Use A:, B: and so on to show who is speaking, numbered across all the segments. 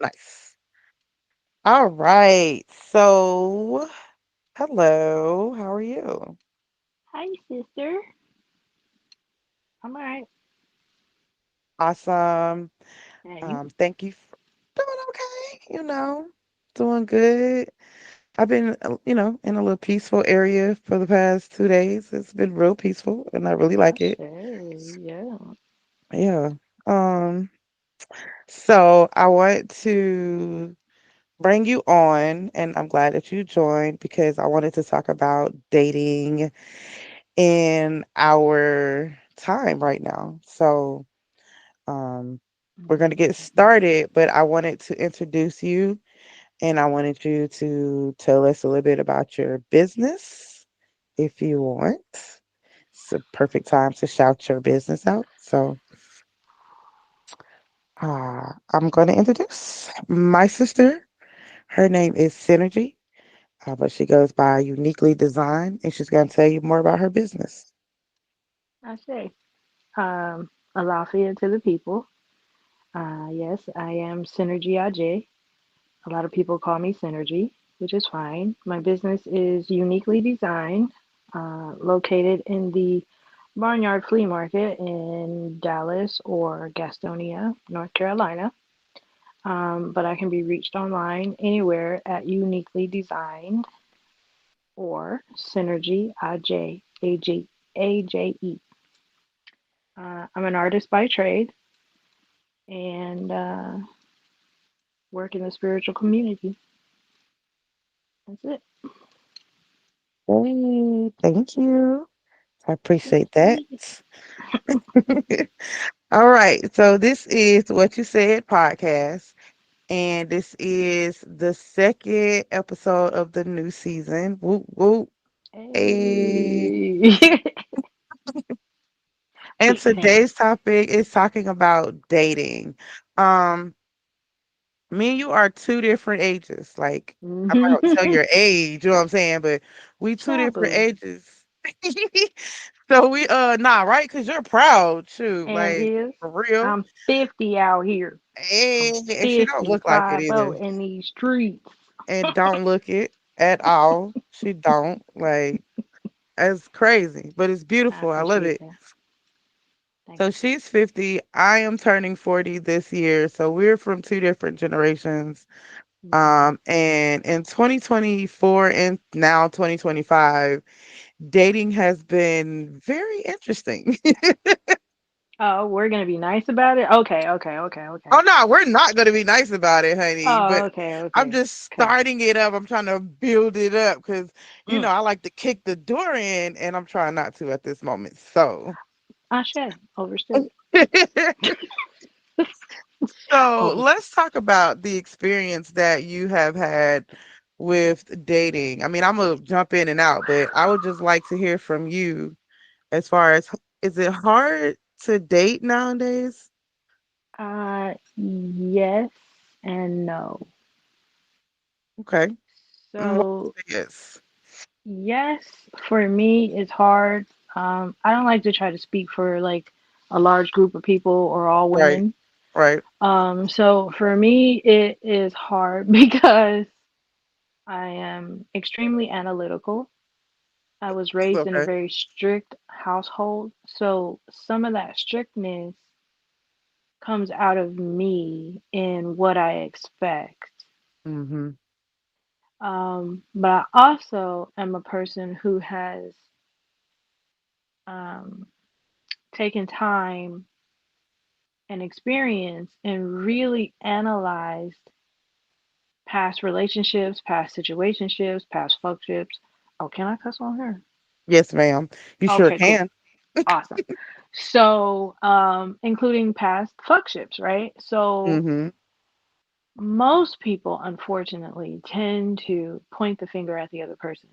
A: Nice. All right. So, hello. How are you?
B: Hi, sister. I'm alright.
A: Awesome.
B: And you?
A: Thank you for doing okay. Doing good. I've been, in a little peaceful area for the past 2 days. It's been real peaceful, and I really
B: I
A: like it.
B: say, yeah.
A: Yeah. Um. So I want to bring you on, and I'm glad that you joined because I wanted to talk about dating in our time right now. So, um, we're going to get
B: Mhm.
A: started, but I wanted to introduce you and I wanted you to tell us a little bit about your business if you want. It's a perfect time to shout your business out. So, I'm going to introduce my sister. Her name is Synergy, but she goes by Uniquely Designed, and she's going to tell you more about her business.
B: I say, Alafia to the people. Yes, I am Synergy AJ. A lot of people call me Synergy, which is fine. My business is uniquely designed, located in the Barnyard Flea Market in Dallas or Gastonia, North Carolina. But I can be reached online anywhere at Uniquely Designed or Synergy AJE. I'm an artist by trade and work in the spiritual community. That's it.
A: Hey, thank you. I
B: Yes,
A: appreciate that.
B: please.
A: All right. So this is What You Said podcast, and this is the second episode of the new season. Whoop whoop. Hey.
B: Hey.
A: And
B: Big fan.
A: today's topic is talking about dating. Um, Me and you are two different ages. Like, I'm not gonna tell your age, you know what I'm saying? But we two different
B: Taboo.
A: ages. So we nah, right? Cause you're proud too.
B: And
A: Like
B: is
A: for real.
B: I'm 50 out here. I'm
A: And she don't look like it
B: 55
A: either.
B: in these streets.
A: And don't look it at all. She don't. Like it's crazy. But it's
B: I
A: beautiful. I love
B: appreciate
A: it.
B: that. Thank
A: So she's 50. I am turning 40 this year. So we're from two different generations.
B: you. Hmm.
A: And in 2024 and now 2025, dating has been very interesting.
B: Oh, we're gonna be nice about it. Okay, okay, okay, okay.
A: Oh no, we're not gonna be nice about it, honey.
B: Oh,
A: But
B: okay,
A: I'm
B: okay,
A: just
B: okay.
A: starting it up. I'm trying to build it up because
B: Mm.
A: I like to kick the door in, and I'm trying not to at this moment. So,
B: Ashe, overstood.
A: so
B: Overstood.
A: let's talk about the experience that you have had with dating. I mean, I'm gonna jump in and out, but I would just like to hear from you as far as is it hard to date nowadays?
B: Yes and no.
A: Okay. And what
B: So,
A: yes.
B: yes, for me, it's hard. I don't like to try to speak for like a large group of people or all
A: Right.
B: women.
A: Right.
B: So for me, it is hard because I am extremely analytical. I was
A: It's
B: raised in a
A: okay.
B: very strict household, so some of that strictness comes out of me in what I expect.
A: Mm-hmm.
B: But I also am a person who has um, taken time and experience and really analyzed past relationships, past situationships, past fuckships. Oh, can I cuss on her?
A: Yes, ma'am. You sure
B: Okay, cool.
A: can.
B: Awesome. So, including past fuckships, right? So,
A: Mm-hmm.
B: most people, unfortunately, tend to point the finger at the other person.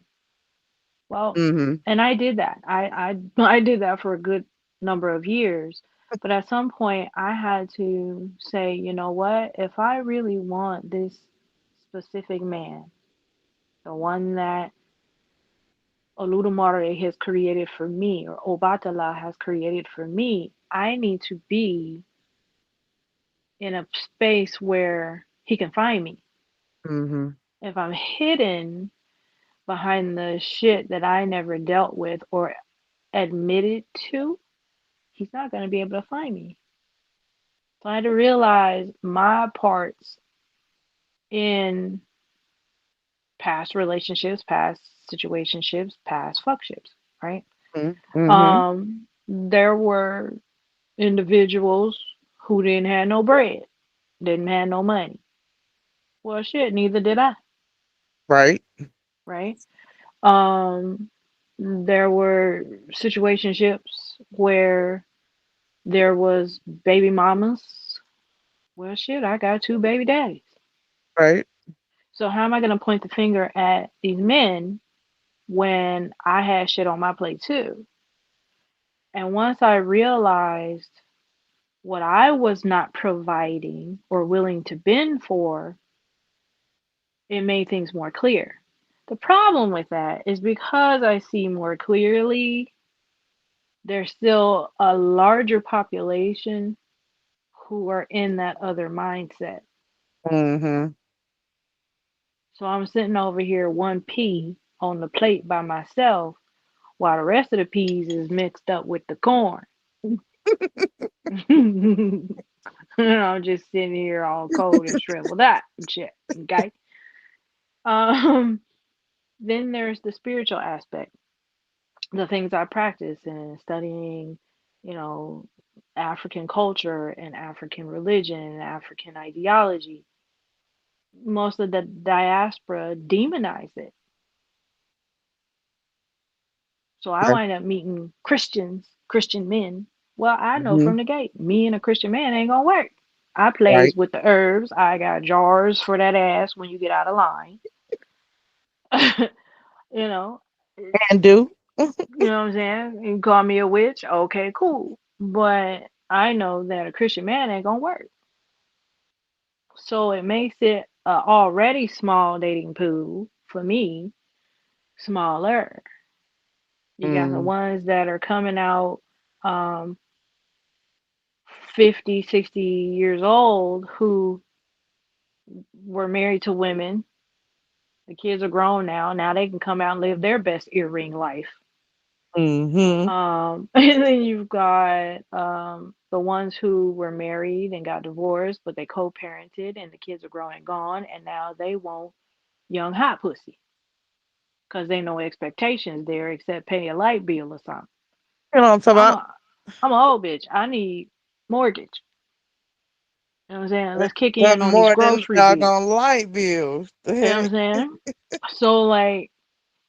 B: Well,
A: Mm-hmm.
B: and I did that. I did that for a good number of years. But at some point, I had to say, you know what? If I really want this specific man, the one that Oludumare has created for me, or Obatala has created for me, I need to be in a space where he can find me.
A: Mhm.
B: If I'm hidden behind the shit that I never dealt with or admitted to, he's not going to be able to find me. So I had to realize my parts in past relationships, past situationships, past fuckships, right?
A: Mhm. Mhm.
B: There were individuals who didn't have no bread, didn't have no money. Well, shit, neither did I,
A: Right.
B: right? Um, there were situationships where there was baby mamas. Well, shit, I got two baby daddies.
A: Right.
B: So how am I going to point the finger at these men when I had shit on my plate too? And once I realized what I was not providing or willing to bend for, it made things more clear. The problem with that is because I see more clearly, there's still a larger population who are in that other mindset.
A: Mhm.
B: So I'm sitting over here, one pea on the plate by myself, while the rest of the peas is mixed up with the corn. I'm just sitting here all cold and shriveled up and shit. Okay. Um, then there's the spiritual aspect, the things I practice and studying, you know, African culture and African religion and African ideology. Most of the diaspora demonize it. So I
A: Right.
B: wind up meeting Christians, Christian men. Well, I know from
A: Mhm.
B: the gate, me and a Christian man ain't gonna work. I
A: Right.
B: plays with the herbs. I got jars for that ass when you get out of line. you know,
A: And do.
B: you know what I'm saying? You call me a witch, okay, cool. But I know that a Christian man ain't gonna work. So it makes it a already small dating pool for me smaller. You got the
A: Mm.
B: ones that are coming out um 50, 60 years old who were married to women. The kids are grown now. Now they can come out and live their best earring life.
A: Mhm.
B: And then you've got the ones who were married and got divorced, but they co-parented and the kids are grown and gone, and now they want young hot pussy because they no expectations there except pay a light bill or something.
A: You know what I'm talking
B: I'm
A: about?
B: a I'm a old bitch. I need mortgage. You know what I'm saying? Let's kick
A: Got
B: in on these
A: more than
B: grocery bills.
A: doggone light bills. The
B: You know what I'm
A: heck?
B: saying? So like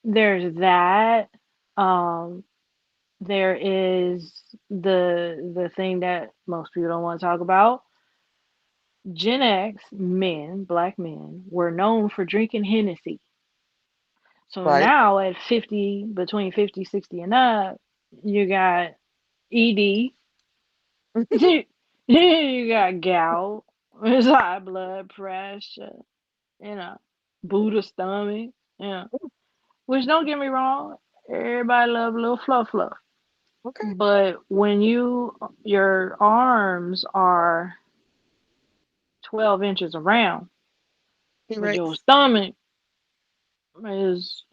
B: there's that. Um there is the thing that most people don't want to talk about. Gen X men, black men, were known for drinking Hennessy. So
A: Right.
B: now at 50, between 50, 60 and up, you got ED, you got gout, there's high blood pressure, you know, Buddha stomach, you know. Which don't get me wrong, everybody love a little fluff fluff.
A: Okay.
B: But when your arms are 12 inches around, but your
A: T-Rex.
B: stomach is,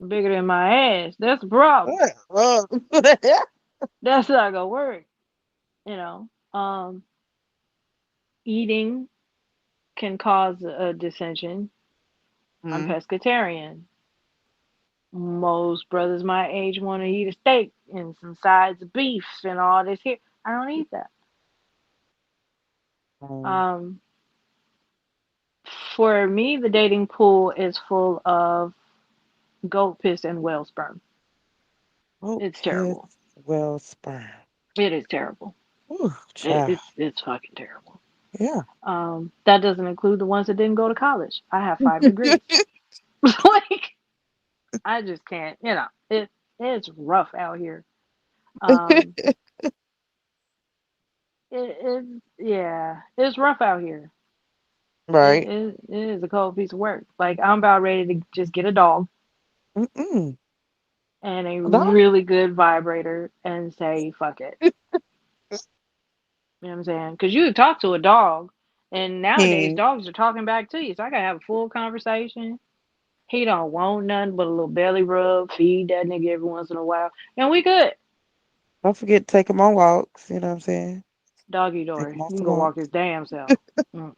B: bigger than my ass, that's a problem.
A: What?
B: That's not gonna work, you know. Eating can cause a dissension. I'm
A: Mhm.
B: pescatarian. Most brothers my age want to eat a steak and some sides of beef and all this here. I don't eat that.
A: Mm.
B: Um, for me, the dating pool is full of goat piss and whale sperm.
A: Oh,
B: It's
A: piss,
B: terrible.
A: well, sperm.
B: It is terrible.
A: Ooh, child.
B: It's fucking terrible.
A: Yeah.
B: That doesn't include the ones that didn't go to college. I have 5 degrees. Like I just can't. It's rough out here. Um, yeah, it's rough out here.
A: Right.
B: It is a cold piece of work. Like I'm about ready to just get a dog
A: Mm-mm.
B: and a
A: Dog?
B: really good vibrator and say fuck it. You know what I'm saying? Because you can talk to a dog. And nowadays,
A: He
B: dogs are talking back to you, so I gotta have a full conversation. He don't want nothing but a little belly rub, feed that nigga every once in a while, and we good.
A: don't forget to take him on walks. You know what I'm saying?
B: Doggy
A: Take
B: door.
A: him on
B: You can
A: some
B: go walk
A: walks.
B: his damn self. I'm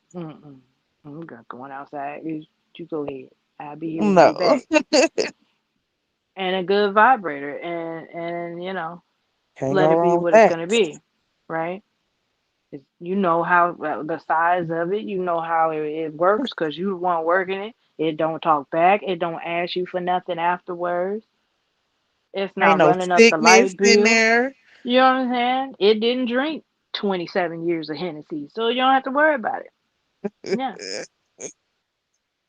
B: going outside. You go ahead. I'll be here with
A: No,
B: Big Back and a good vibrator, and
A: can't
B: let
A: go
B: it be
A: wrong with
B: what it's
A: that.
B: gonna be, right? You know how the size of it. You know how it works because you the one working it. It don't talk back. It don't ask you for nothing afterwards. It's
A: Ain't
B: not
A: no
B: running up the
A: sickness
B: light
A: in
B: bill.
A: there.
B: You know what I'm saying? It didn't drink 27 years of Hennessy, so you don't have to worry about it. Yeah,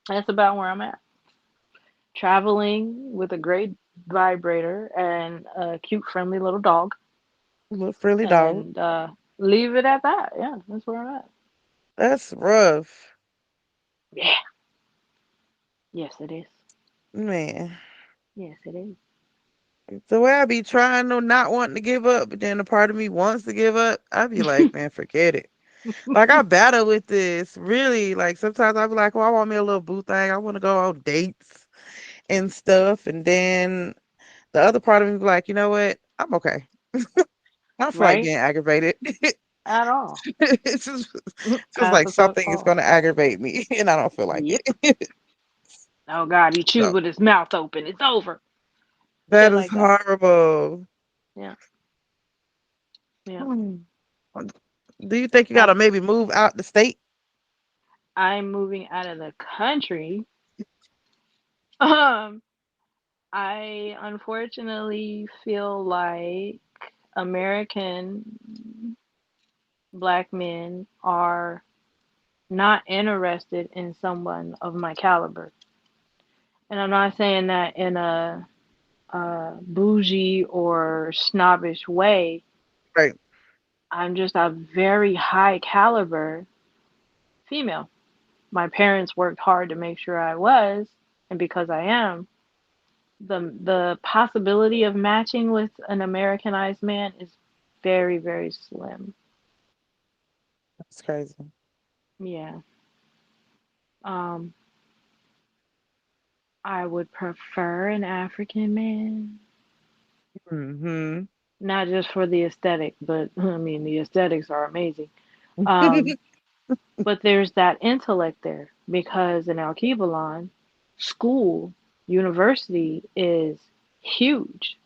B: that's about where I'm at. Traveling with a great vibrator and a cute, friendly little dog,
A: Little frilly dog.
B: and leave it at that. Yeah, that's where I'm at.
A: That's rough,
B: Yeah, yes, it is.
A: man.
B: Yes, it is.
A: The way I be trying to not wanting to give up, but then a part of me wants to give up. I be like, man, forget it. Like I battle with this really. Like sometimes I be like, well, I want me a little boo thing. I want to go on dates and stuff, and then the other part of me be like, you know what? I'm okay. I don't feel like
B: Right?
A: being aggravated.
B: At all.
A: It's just feels
B: At
A: like
B: the fuck
A: something is
B: all.
A: going to aggravate me, and I don't feel like
B: Yep.
A: it.
B: Oh God, he chewed
A: So
B: with his mouth open. It's over.
A: that
B: Shit
A: is
B: like that.
A: horrible.
B: Yeah. Yeah.
A: Hmm. Do you think you got
B: I
A: to maybe move out the state?
B: I'm moving out of the country. Um, I unfortunately feel like American black men are not interested in someone of my caliber. And I'm not saying that in a bougie or snobbish way.
A: Right.
B: I'm just a very high caliber female. My parents worked hard to make sure I was, and because I am, the possibility of matching with an Americanized man is very, very slim.
A: That's crazy.
B: Yeah. Um, I would prefer an African man,
A: Hmm.
B: not just for the aesthetic, but I mean the aesthetics are amazing. Um, but there's that intellect there because in Al school, university is huge.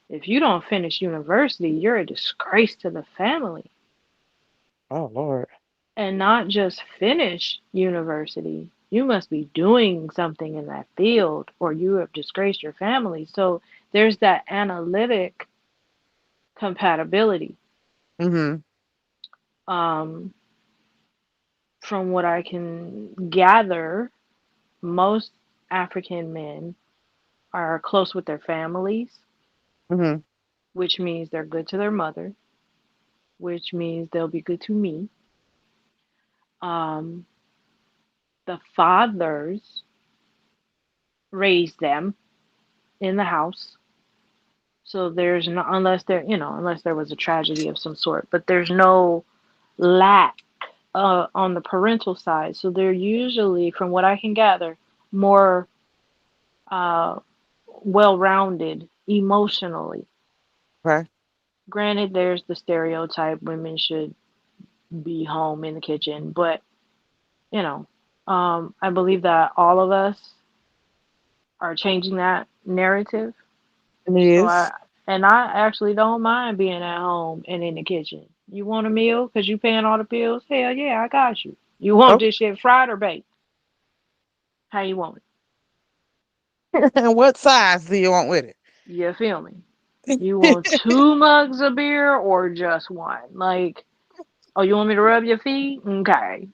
B: If you don't finish university, you're a disgrace to the family.
A: Oh Lord.
B: And not just finish university, you must be doing something in that field or you have disgraced your family. So there's that analytic compatibility.
A: Hmm.
B: Um, from what I can gather, most African men are close with their families,
A: Hmm.
B: which means they're good to their mother, which means they'll be good to me. Um, the fathers raise them in the house. So there's no, unless there, unless there was a tragedy of some sort, but there's no lack on the parental side. So they're usually, from what I can gather, more uh, well-rounded emotionally.
A: Okay.
B: Granted, there's the stereotype women should be home in the kitchen, but you know, I believe that all of us are changing that narrative.
A: It
B: So
A: is.
B: I actually don't mind being at home and in the kitchen. You want a meal because you paying all the bills? Hell yeah, I got you. You want
A: Oh,
B: this shit fried or baked? How you want it?
A: and what size do you want with it?
B: You feel me? You want two mugs of beer or just one? Like, oh, you want me to rub your feet? Okay,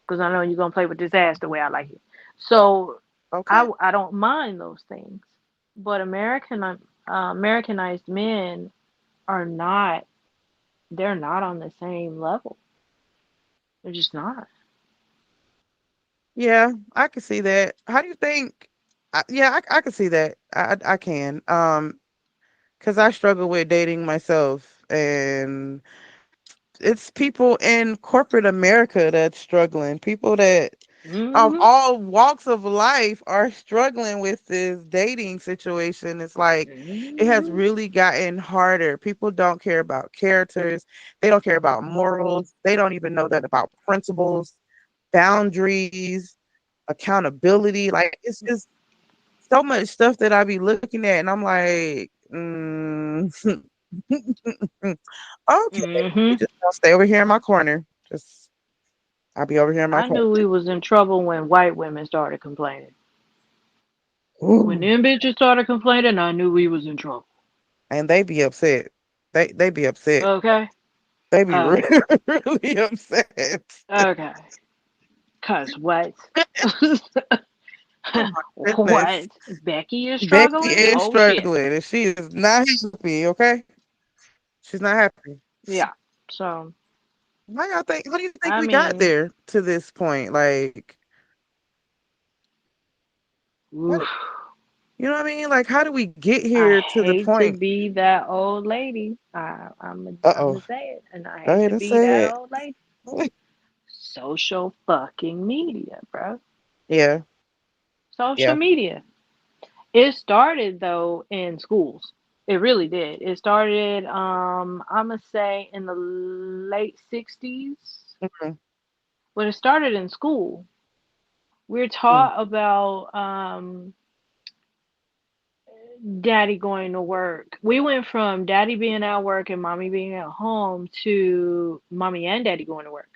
B: because I know you're gonna play with this ass the way I like it. So
A: Okay.
B: I don't mind those things, but Americanized men are not. They're not on the same level. They're just not.
A: Yeah, I can see that. How do you think? Yeah, I can see that. I can. Because I struggle with dating myself, and it's people in corporate America that's struggling. People that of
B: Mm-hmm.
A: all walks of life are struggling with this dating situation. It's like it has
B: Mm-hmm.
A: really gotten harder. People don't care about characters. They don't care about morals. They don't even know that about principles, boundaries, accountability. Like it's just so much stuff that I be looking at, and I'm like, okay, we
B: Mm-hmm.
A: just gonna stay over here in my corner. Just I'll be over here in my
B: I
A: corner.
B: knew we was in trouble when white women started complaining. When
A: Ooh,
B: them bitches started complaining, I knew we was in trouble.
A: and they be upset. They be upset.
B: Okay?
A: They be really,
B: Okay.
A: really upset.
B: Okay. Cause what?
A: Oh my goodness.
B: What? Becky is
A: Becky
B: struggling?
A: is
B: Oh shit.
A: struggling and she is not happy, okay? She's not happy.
B: Yeah. So,
A: How do you think
B: I
A: we got
B: mean,
A: there to this point? Like how
B: oof.
A: do, you know what I mean? Like how do we get
B: I
A: here to the
B: hate to
A: point?
B: be that old lady. I'm
A: Uh-oh.
B: gonna say it, and I
A: Go
B: hate
A: ahead
B: to
A: and
B: be that
A: say
B: old lady.
A: it.
B: Social fucking media, bro.
A: Yeah,
B: Social
A: yeah.
B: media. It started though in schools. It really did. It started, I'm gonna say in the late '60s,
A: Mhm,
B: but it started in school. We're
A: mm,
B: taught about daddy going to work. We went from daddy being at work and mommy being at home to mommy and daddy going to work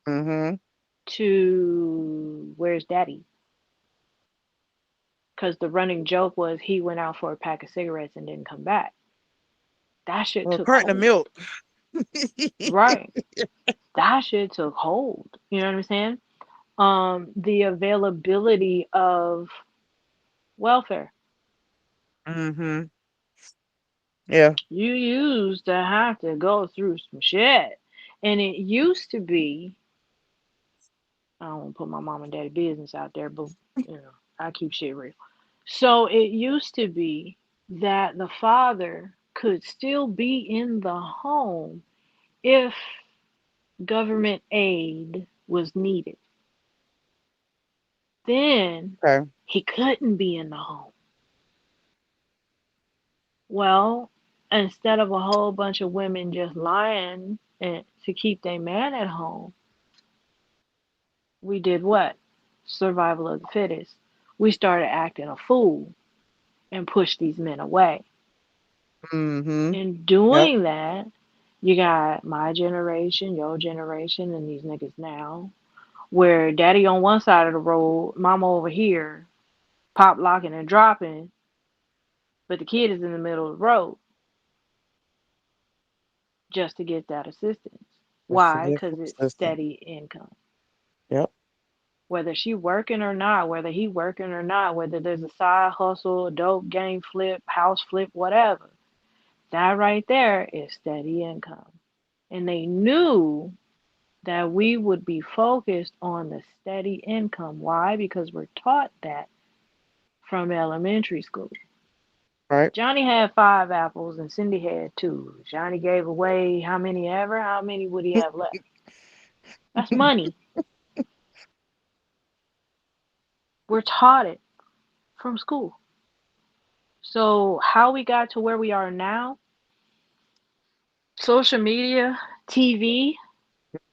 A: mhm.
B: to where's daddy? Because the running joke was he went out for a pack of cigarettes and didn't come back. That shit
A: Well,
B: took
A: carton of
B: hold.
A: milk.
B: Right. That shit took hold. You know what I'm saying? The availability of welfare.
A: Mhm. Yeah.
B: You used to have to go through some shit. And it used to be, I don't want to put my mom and daddy business out there, but I keep shit real. So it used to be that the father could still be in the home if government aid was needed. Then
A: Okay.
B: he couldn't be in the home. Well, instead of a whole bunch of women just lying and to keep their man at home, we did what? Survival of the fittest. We started acting a fool and pushed these men away.
A: Mhm.
B: In
A: Yep.
B: doing that, you got my generation, your generation, and these niggas now, where daddy on one side of the road, mama over here, pop locking and dropping, but the kid is in the middle of the road just to get that assistance.
A: That's a
B: Why? Because
A: different
B: it's
A: system.
B: steady income.
A: Yep.
B: Whether she working or not, whether he working or not, whether there's a side hustle, a dope game flip, house flip, whatever, that right there is steady income. And they knew that we would be focused on the steady income. Why? Because we're taught that from elementary school.
A: Right.
B: Johnny had five apples and Cindy had two. Johnny gave away how many ever? How many would he have left? That's money. We're taught it from school. So, how we got to where we are now, social media, TV,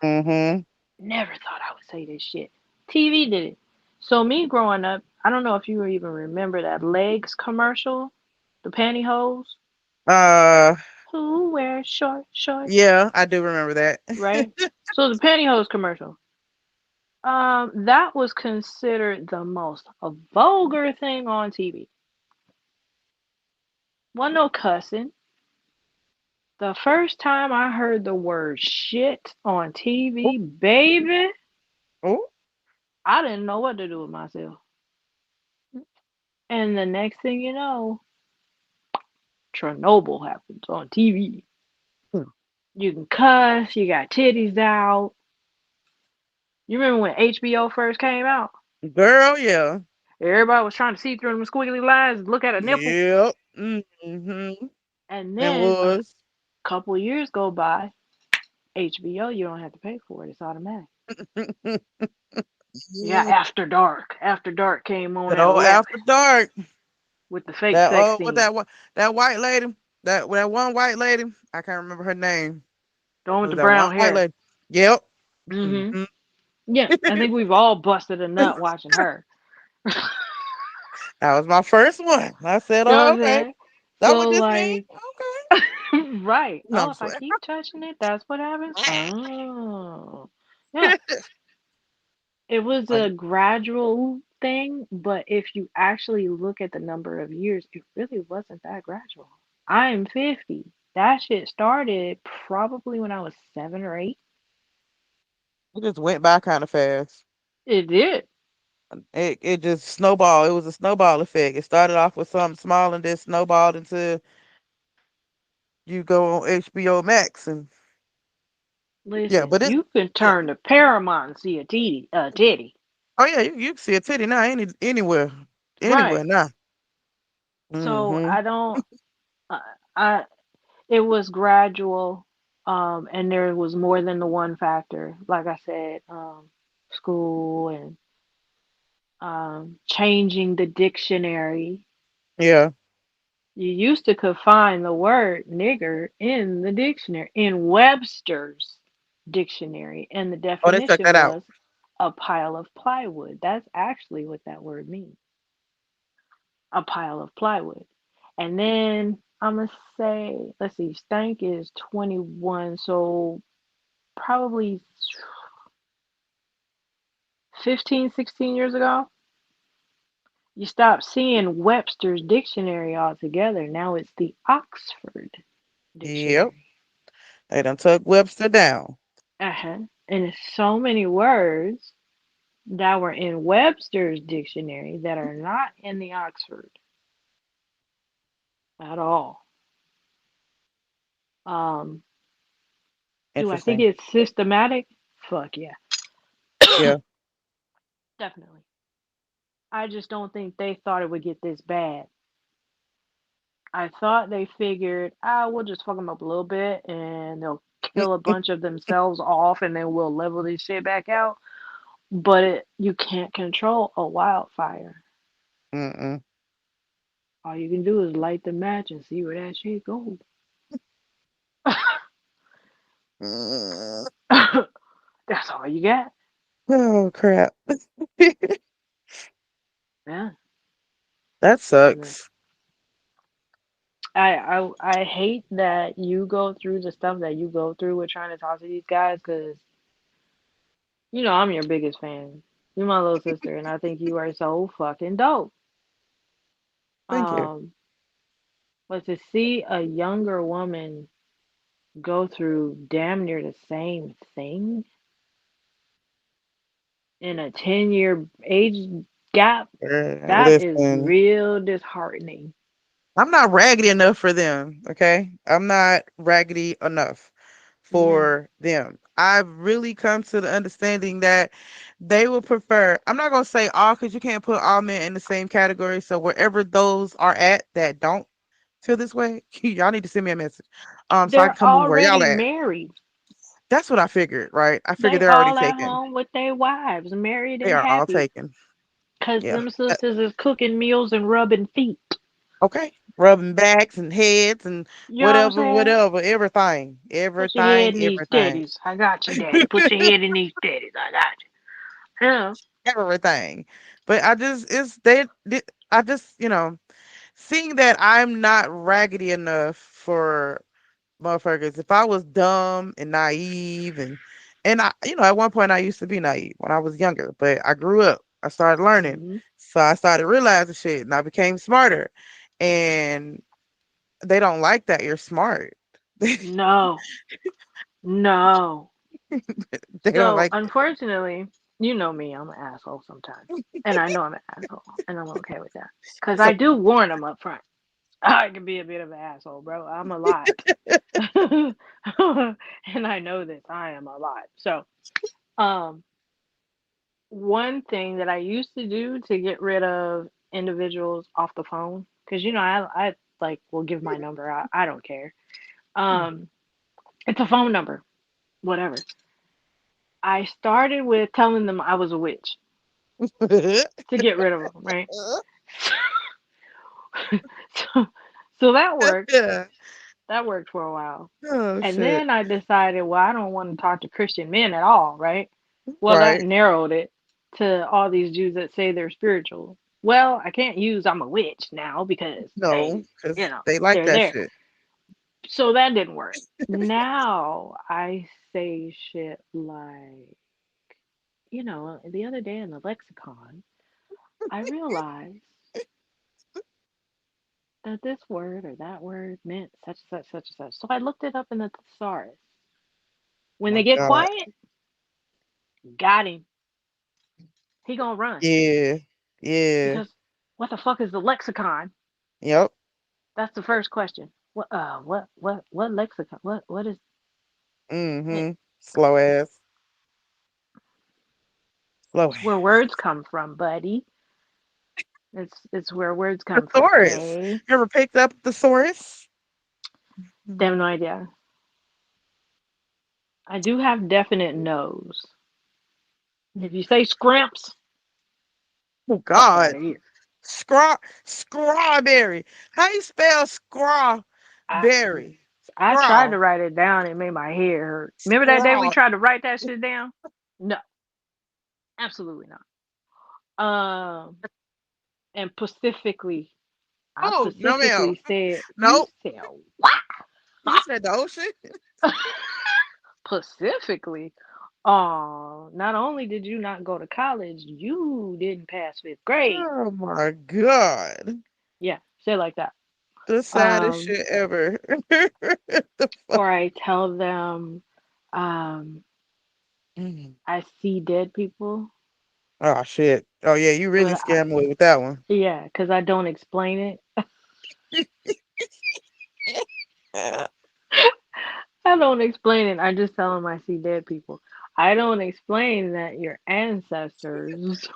A: Mhm.
B: never thought I would say this shit. TV did it. So, me growing up, I don't know if you even remember that Legs commercial, the pantyhose.
A: Uh,
B: Who wears short shorts?
A: yeah, I do remember that.
B: Right? So, the pantyhose commercial. That was considered the most vulgar thing on TV. Wasn't no cussing. The first time I heard the word shit on
A: Oh,
B: TV, baby,
A: oh,
B: I didn't know what to do with myself. And the next thing you know, Chernobyl happens on TV.
A: hmm.
B: You can cuss, you got titties out. You remember when HBO first came out?
A: Girl, yeah.
B: Everybody was trying to see through them squiggly lines and look at a nipple.
A: Yep. Mhm.
B: And
A: It
B: then a
A: was.
B: couple years go by, HBO, you don't have to pay for it. It's automatic. Yeah,
A: Mm,
B: After Dark. After Dark came on
A: That
B: at
A: old
B: 11
A: After Dark.
B: with the fake
A: That
B: sex
A: oh, what
B: scene.
A: that white lady, that one white lady. I can't remember her name.
B: The one
A: It
B: with
A: was
B: the
A: that one
B: brown
A: white
B: hair.
A: lady. Yep.
B: Hmm.
A: Hmm.
B: Yeah, I think we've all busted a nut watching her.
A: That was my first one. I said,
B: You know what
A: "Oh,
B: I'm
A: okay.
B: saying?
A: That what
B: So,
A: this mean?
B: like,
A: Okay."
B: right.
A: No,
B: Oh,
A: I'm
B: if I
A: sorry.
B: keep touching it, that's what happens. Oh, yeah. It was
A: Like,
B: a gradual thing, but if you actually look at the number of years, it really wasn't that gradual. I'm 50. That shit started probably when I was 7 or 8.
A: it just went by kind of fast.
B: It did.
A: It just snowballed. It was a snowball effect. It started off with something small and then snowballed into you go on HBO Max and yeah,
B: Listen,
A: but it
B: you can
A: yeah.
B: turn to Paramount and see a titty.
A: Oh yeah, you can see a titty now anywhere. Anywhere
B: Right.
A: now.
B: So
A: Mm-hmm.
B: I don't. I it was gradual, and there was more than the one factor. Like I said, school and changing the dictionary.
A: Yeah.
B: You used to could find the word nigger in the dictionary, in Webster's dictionary, and the
A: Oh, they took
B: definition
A: that out.
B: was a pile of plywood. That's actually what that word means, a pile of plywood. And then I'm going to say, let's see, stank is 21, so probably 15, 16 years ago, you stopped seeing Webster's dictionary altogether. Now it's the Oxford
A: Yep.
B: dictionary.
A: They done took Webster down.
B: Uh-huh. And it's so many words that were in Webster's dictionary that are not in the Oxford at all. Um, do I think
A: Interesting.
B: it's systematic? Fuck yeah,
A: Yeah.
B: definitely. I just don't think they thought it would get this bad. I thought they figured, we'll just fuck them up a little bit and they'll kill a bunch of themselves off and then we'll level this shit back out. But you can't control a wildfire.
A: Mm-mm.
B: All you can do is light the match and see where that shit goes.
A: Mm.
B: That's all you got.
A: Oh crap.
B: Yeah.
A: That
B: And
A: sucks.
B: I hate that you go through the stuff that you go through with trying to talk to these guys because I'm your biggest fan. You're my little sister, and I think you are so fucking dope.
A: Thank you.
B: Um, but to see a younger woman go through damn near the same thing in a 10-year age gap, that is
A: Listen,
B: real disheartening.
A: I'm not raggedy enough for them. Okay, I'm not raggedy enough
B: Yeah.
A: for them. I've really come to the understanding that they would prefer. I'm not gonna say all because you can't put all men in the same category. So wherever those are at that don't feel this way, y'all need to send me a message, so I can
B: They're
A: come over where y'all
B: already
A: at.
B: married.
A: That's what I figured, right? I figured
B: They
A: they're already
B: all at
A: taken.
B: home with their wives, married
A: They
B: and
A: are all
B: happy.
A: taken.
B: Cause
A: Yeah.
B: them sisters is cooking meals and rubbing feet.
A: Okay. Rubbing backs and heads and
B: You know what I'm
A: whatever,
B: saying?
A: whatever, everything,
B: Put your head
A: everything,
B: in these
A: everything,
B: teddies. I got you, daddy. Put your head in these teddies. I got you. Yeah.
A: everything. But I just, I just, seeing that I'm not raggedy enough for motherfuckers. If I was dumb and naive and at one point I used to be naive when I was younger, but I grew up. I started learning.
B: Hmm.
A: So I started realizing shit and I became smarter. And they don't like that you're smart. they
B: No. No.
A: don't
B: So
A: like it.
B: unfortunately, you know me, I'm an asshole sometimes. And I know I'm an asshole. And I'm okay with that. Cause
A: So
B: I do warn them up front. I can be a bit of an asshole, bro. I'm a lot. And I know this. I am a lot. So, um, one thing that I used to do to get rid of individuals off the phone, because I like will give my number out. I don't care. Um, it's a phone number. whatever. I started with telling them I was a witch to get rid of them, right? so, so that worked.
A: Yeah.
B: That worked for a while.
A: Oh
B: And
A: shit.
B: then I decided, well, I don't want to talk to Christian men at all, right? Well, that
A: Right.
B: narrowed it to all these Jews that say they're spiritual. Well, I can't use I'm a witch now because
A: No,
B: you
A: because
B: know,
A: they like
B: they're
A: that
B: there.
A: shit.
B: So that didn't work. Now I say shit like, the other day in the lexicon, I realized that this word or that word meant such and such, such and such. So I looked it up in the thesaurus.
A: Oh
B: When
A: my
B: they get
A: God.
B: quiet, got him. He gonna run
A: Yeah. Yeah.
B: because what the fuck is the lexicon?
A: Yep.
B: That's the first question. What lexicon? What is it?
A: Mm-hmm. Slow ass. Slow
B: It's where
A: ass.
B: words come from, buddy. It's where words come from.
A: Thesaurus.
B: Okay,
A: You ever picked up the thesaurus?
B: they have no idea. I do have definite no's. If you say scrimps,
A: Oh
B: fuck out
A: God.
B: of here.
A: Strawberry. How you spell
B: I
A: strawberry?
B: I tried
A: Straw.
B: to write it down. It made my head hurt. Remember that day we
A: Straw.
B: tried to write that shit down? No, absolutely not. Um, and specifically, I
A: Oh, no ma'am.
B: specifically said, you
A: Nope.
B: said what?
A: You said the ocean?
B: Specifically, oh, not only did you not go to college, you didn't pass fifth grade.
A: Oh my God.
B: Yeah, say it like that.
A: The saddest
B: Um,
A: shit ever. The fuck?
B: or I tell them, um,
A: Mm.
B: I see dead people,
A: Oh shit. Oh yeah, you really
B: but
A: scam away with that one.
B: yeah, because I don't explain it. I don't explain it. I just tell them I see dead people. I don't explain that your ancestors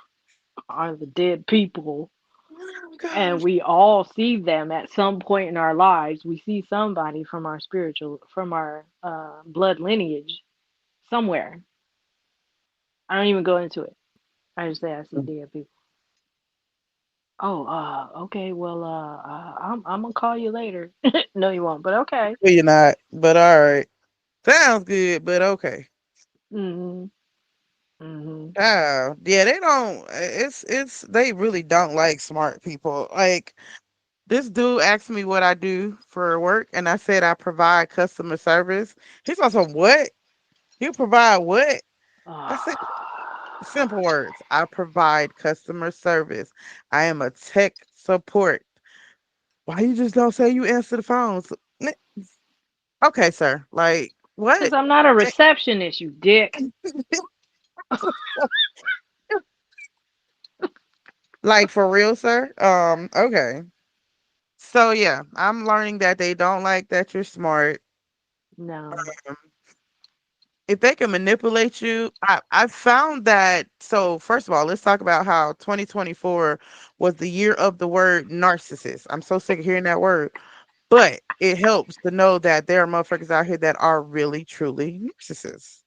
B: are the dead people
A: Oh
B: and
A: gosh.
B: we all see them at some point in our lives. We see somebody from our blood lineage somewhere. I don't even go into it. I just say I see dead people. Oh, okay. Well, I'm gonna call you later. No, you won't. But okay.
A: Well, you're not, but all right. Sounds good, but okay.
B: Mhm. Mhm.
A: Yeah, they don't. It's they really don't like smart people. Like this dude asked me what I do for work, and I said I provide customer service. He's also what? You provide what? I said simple words. I provide customer service. I am a tech support. Why you just don't say you answer the phones? Okay, sir. Like
B: Because
A: what?
B: I'm not a receptionist, you dick.
A: Like for real, sir? Okay. So yeah, I'm learning that they don't like that you're smart.
B: No.
A: Um, if they can manipulate you, I found that. So first of all, let's talk about how 2024 was the year of the word narcissist. I'm so sick of hearing that word, but it helps to know that there are motherfuckers out here that are really truly narcissists.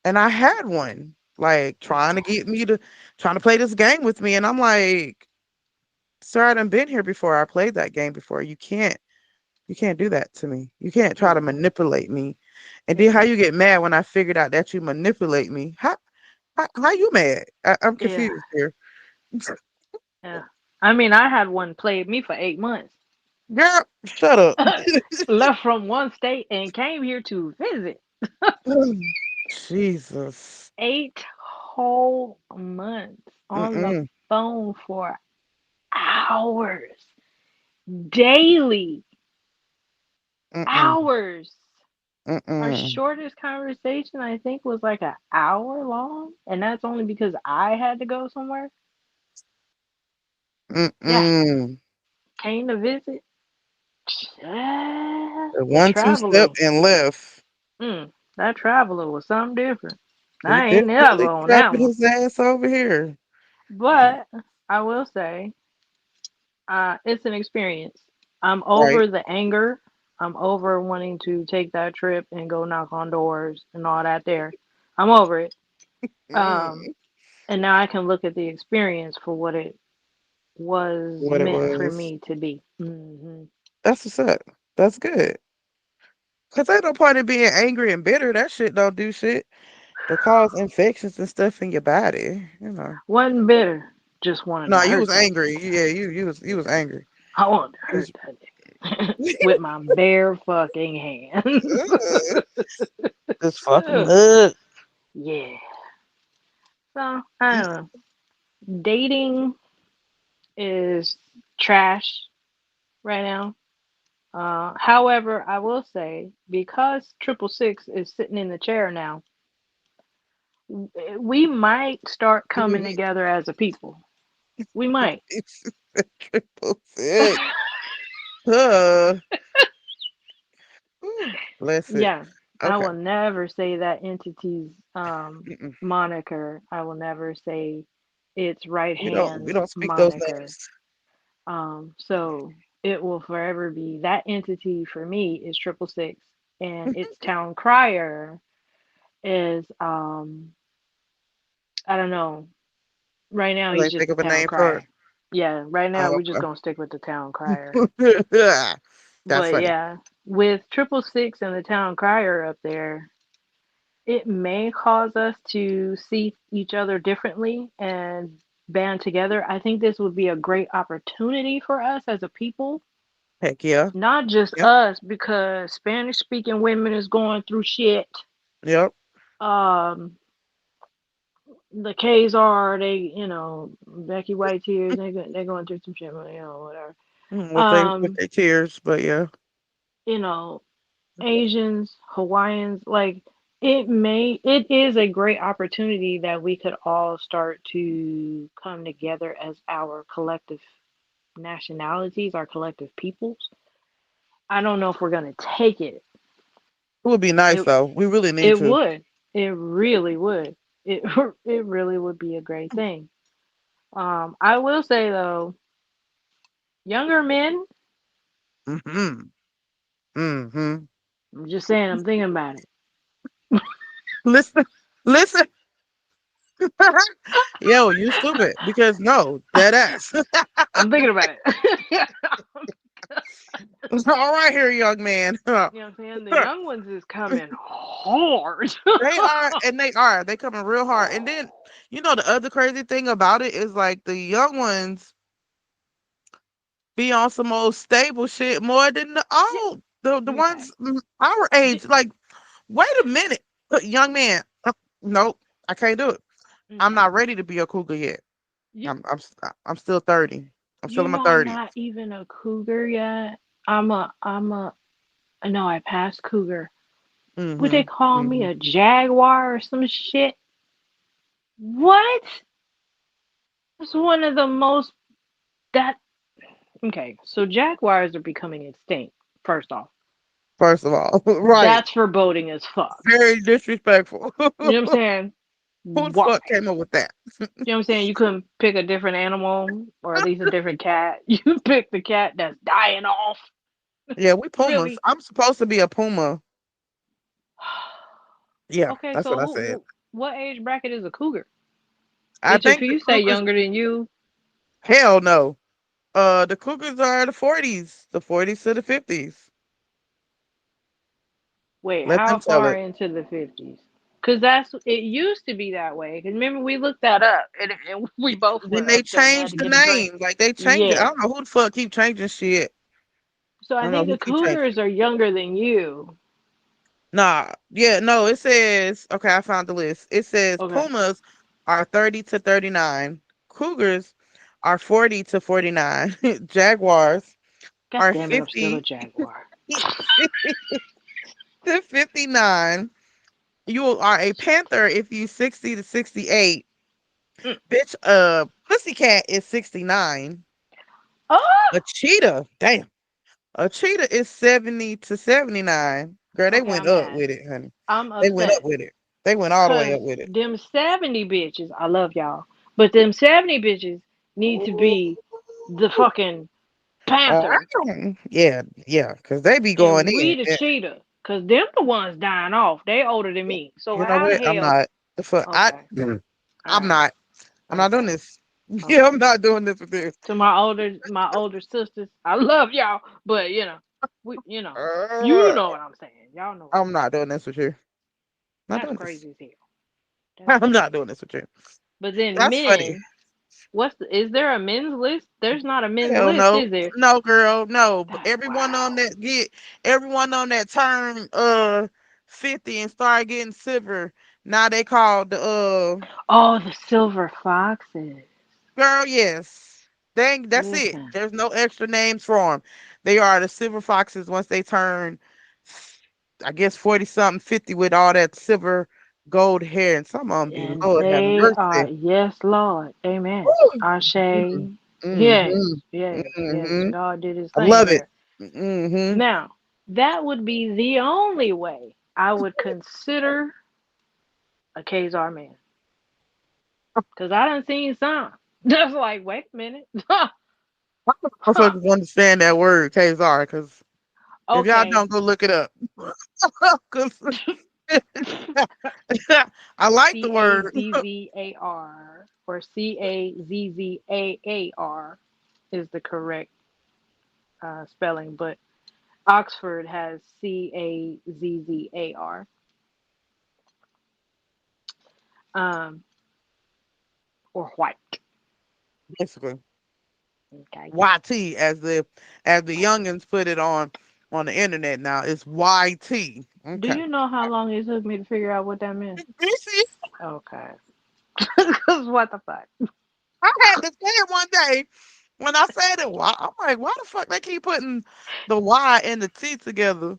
A: And I had one like trying to play this game with me, and I'm like, sir, I done been here before. I played that game before. You can't do that to me. You can't try to
B: Mm-mm.
A: manipulate me. And then how
B: Mm-mm.
A: you get mad when I figured out that you manipulate me? How you mad? I'm
B: Yeah.
A: confused here.
B: Yeah. I mean, I had one play me for 8 months.
A: Girl, shut up.
B: Left from one state and came here to visit.
A: Jesus.
B: 8 whole months on the
A: Mm-mm.
B: phone for hours daily.
A: Mm-mm.
B: Hours. Our
A: Mm-mm.
B: shortest conversation, I think, was like an hour long, and that's only because I had to go somewhere. Yeah,
A: Mm-mm.
B: came to visit.
A: The
B: That
A: 1-2 step
B: traveler,
A: and left.
B: that traveler was something different.
A: He
B: I ain't never
A: definitely
B: on that
A: trapping
B: one.
A: his ass over here.
B: But I will say, it's an experience. I'm
A: Right.
B: over the anger. I'm over wanting to take that trip and go knock on doors and all that there. I'm over it. Um,
A: Mm,
B: and now I can look at the experience for what it was
A: what it
B: meant for
A: was.
B: me to be.
A: That's what's up. That's good. Cause ain't no point in being angry and bitter. That shit don't do shit but cause infections and stuff in your body. You know.
B: Wasn't bitter, just wanted to
A: No, you
B: hurt
A: was
B: that
A: angry.
B: nigga.
A: Yeah, you was angry.
B: I wanted to
A: You
B: hurt
A: was,
B: that nigga with my bare fucking hands.
A: Ugh, just fucking up.
B: Yeah. So I don't know. Dating is trash right now. However, I will say because Triple Six is sitting in the chair now, we might start coming together as a people. We might.
A: It's triple six. Uh, bless it.
B: Yeah, I
A: Okay.
B: will never say that entity's
A: Mm-mm.
B: moniker. I will never say its right
A: We
B: hand
A: don't speak those
B: moniker.
A: names.
B: So it will forever be that entity for me is Triple Six, and its town crier is I don't know. Right now
A: Can
B: he's
A: they
B: just
A: think
B: the
A: of a
B: town
A: name for it?
B: crier. Yeah, right now
A: Oh,
B: we're just gonna stick with the town crier.
A: okay. That's
B: But
A: funny.
B: yeah, with Triple Six and the town crier up there, it may cause us to see each other differently and band together. I think this would be a great opportunity for us as a people,
A: Heck yeah.
B: not just
A: Yep.
B: us, because Spanish speaking women is going through shit.
A: Yep.
B: Um, the K's are they, Becky White tears. They're going through some shit, whatever.
A: With
B: Um,
A: their tears, but yeah.
B: you know, Asians, Hawaiians, like it is a great opportunity that we could all start to come together as our collective nationalities, our collective peoples. I don't know if we're gonna take it.
A: It would be nice
B: It
A: though. We really need
B: it
A: to.
B: would. It really would. It it really would be a great thing. I will say though, younger men,
A: Mm-hmm. Mm-hmm.
B: I'm just saying, I'm thinking about it.
A: Listen, listen. Yo, you stupid. Because no, dead ass.
B: I'm thinking about it.
A: All right here, young man.
B: You know what I'm saying? The young ones is coming hard.
A: They are, and they are. They coming real hard. And then, the other crazy thing about it is like the young ones be on some old stable shit more than the
B: Yeah.
A: old, the
B: Okay.
A: ones our age. Like, wait a minute, young man. Nope, I can't do it. I'm
B: Okay.
A: not ready to be a cougar yet.
B: You
A: I'm still 30. I'm still
B: you
A: in my
B: know I'm
A: 30s.
B: not even a cougar yet. I'm a no, I passed cougar. Would they
A: Mm-hmm.
B: call me
A: Mm-hmm.
B: a jaguar or some shit? What? It's one of the most that okay, so jaguars are becoming extinct, first off.
A: First of all, right.
B: That's foreboding as fuck.
A: Very disrespectful.
B: You know what I'm saying?
A: Who the
B: Why?
A: fuck came up with that?
B: You know what I'm saying? You couldn't pick a different animal or at least a different cat. You picked the cat that's dying off.
A: Yeah, we pumas.
B: Really?
A: I'm supposed to be a puma. Yeah,
B: Okay,
A: that's what
B: so
A: I said.
B: what age bracket is a cougar?
A: I
B: HOP,
A: think the
B: you say
A: cougars.
B: younger than you.
A: Hell no. The cougars are the 40s to the 50s.
B: Wait,
A: Let
B: how
A: them tell
B: far
A: it.
B: into the 50s? Because it used to be that way. Because remember, we looked that up and we both
A: Then
B: were
A: they
B: upset and had
A: changed
B: to
A: the
B: get a drink.
A: name. Like they changed it. I
B: Yeah.
A: don't know who the fuck keep changing shit.
B: So
A: I
B: I
A: don't know
B: think
A: who
B: the
A: keep changing.
B: cougars are younger than you.
A: Nah, yeah, no, it says, okay, I found the list. It says
B: Okay.
A: Pumas are 30 to 39, Cougars are 40 to 49, Jaguars
B: God
A: are
B: damn it, I'm still a
A: 50
B: jaguar.
A: to 59. You are a Panther if you 60 to 68.
B: Mm.
A: Bitch, Pussycat is 69.
B: Oh!
A: A cheetah, damn. A cheetah is 70 to 79. Girl, they
B: Okay,
A: went
B: I'm
A: up
B: mad.
A: with it, honey.
B: I'm
A: They went up
B: upset.
A: with it. They went all the way
B: Because
A: up with it.
B: them 70 bitches, I love y'all, but them 70 bitches need to
A: Ooh.
B: be the fucking Panther
A: Yeah, yeah, because they be going
B: and
A: in.
B: we the cheetah, cause them the ones dying off. They older than me. So
A: You know
B: how the
A: what? I'm
B: hell?
A: not. The fuck,
B: Okay, all
A: I'm
B: right,
A: not. I'm not doing
B: okay,
A: this. Yeah, I'm
B: okay.
A: not doing this with this.
B: To my older sisters, I love y'all, but we you
A: Uh,
B: know what I'm saying. Y'all know what I'm
A: I'm
B: saying.
A: not doing this with you. Not
B: That's
A: doing this.
B: crazy as hell. That's
A: I'm not
B: crazy.
A: doing this with you.
B: But then
A: That's funny.
B: men, is there a men's list? There's not a men's
A: Hell
B: list,
A: no.
B: is there?
A: No, girl, no. But
B: That's wow.
A: everyone on that turn 50 and start getting silver. Now they call the
B: Oh, the silver foxes.
A: girl, yes. Dang, that's it.
B: Listen,
A: There's no extra names for them. They are the silver foxes once they turn, I guess, 40 something, 50 with all that silver gold hair. And some of them be,
B: and
A: Lord have
B: they are,
A: mercy.
B: yes, Lord, Amen.
A: Woo.
B: Ashe. Yes,
A: Mm-hmm.
B: yes, yes.
A: Mm-hmm.
B: God did His
A: I
B: thing
A: love it.
B: there.
A: Mm-hmm.
B: Now, that would be the only way I would consider a Khazar man, cause I done seen some. Just like, wait a minute. Huh.
A: Motherfuckers understand that word, Kzar, because if y'all
B: Okay.
A: don't, go look it up. 'Cause I like the
B: C A
A: word.
B: Z Z A R or Cazzar is the correct spelling, but Oxford has Cazzar, um, or white.
A: Basically.
B: Okay.
A: YT as the youngins put it on the internet now. It's YT.
B: Do
A: Okay.
B: you know how long it took me to figure out what that meant?
A: This is
B: Okay. Because what the fuck?
A: I had to say it one day when I said it. I'm like, why the fuck they keep putting the Y and the T together?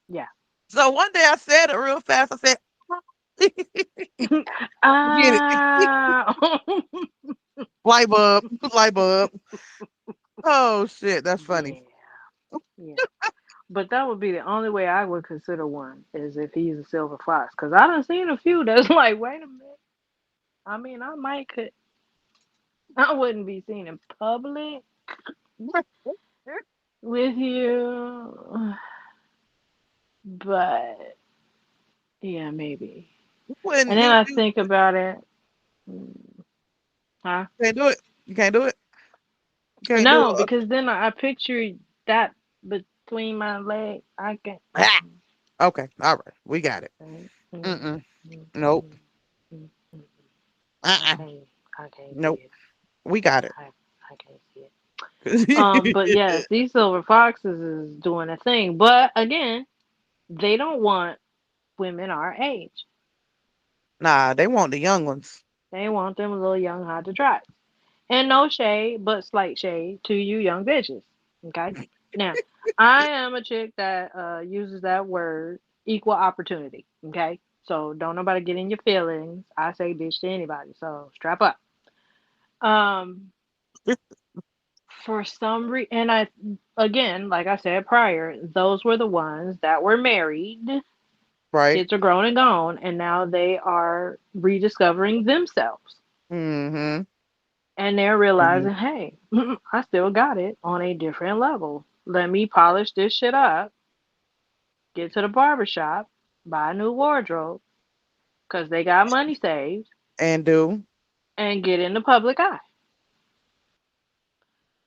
B: Yeah.
A: So one day I said it real fast. I said, get it.
B: Ah.
A: Light bulb, light bulb. Oh shit, that's funny.
B: Yeah. Yeah. But that would be the only way I would consider one is if he's a silver fox. Cause I done seen a few that's like, wait a minute. I mean, I might could, I wouldn't be seen in public with you, but yeah, maybe.
A: When
B: And then I think about it, mm, huh?
A: can't do it, you can't do it, you can't do
B: No,
A: it.
B: because then I picture that between my legs. I can't.
A: Ah, okay, all right, we got it.
B: Mm, mm,
A: Mm-mm,
B: mm,
A: nope.
B: mm, mm, mm. I
A: Uh-uh,
B: can't. I can't see
A: nope.
B: it.
A: We got it.
B: I can't see it. But yes, these silver foxes is doing a thing. But again, they don't want women our age.
A: Nah, they want the young ones.
B: They want them little young hot to try. And no shade, but slight shade to you young bitches. Okay? Now, I am a chick that uses that word equal opportunity. Okay? So don't nobody get in your feelings. I say bitch to anybody. So strap up. Um, for some reason, and I, again, like I said prior, those were the ones that were married.
A: Right.
B: Kids are grown and gone, and now they are rediscovering themselves.
A: Mm-hmm.
B: And they're
A: Mm-hmm.
B: realizing, hey, I still got it on a different level. Let me polish this shit up, get to the barbershop, buy a new wardrobe, because they got money saved,
A: And do.
B: and get in the public eye.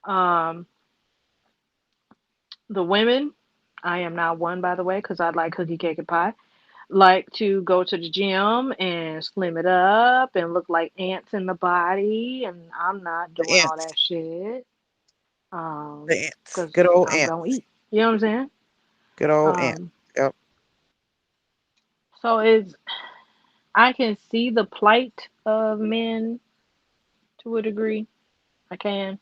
B: Um, the women, I am not one, by the way, because I like cookie, cake, and pie, like to go to the gym and slim it up and look like ants in the body, and I'm not
A: The
B: doing all
A: ants.
B: that shit.
A: The ants.
B: Because
A: Good old
B: I'm gonna
A: ants.
B: eat. You know what I'm saying?
A: Good old ants.
B: Um,
A: Yep.
B: so I can see the plight of men to a degree. I can.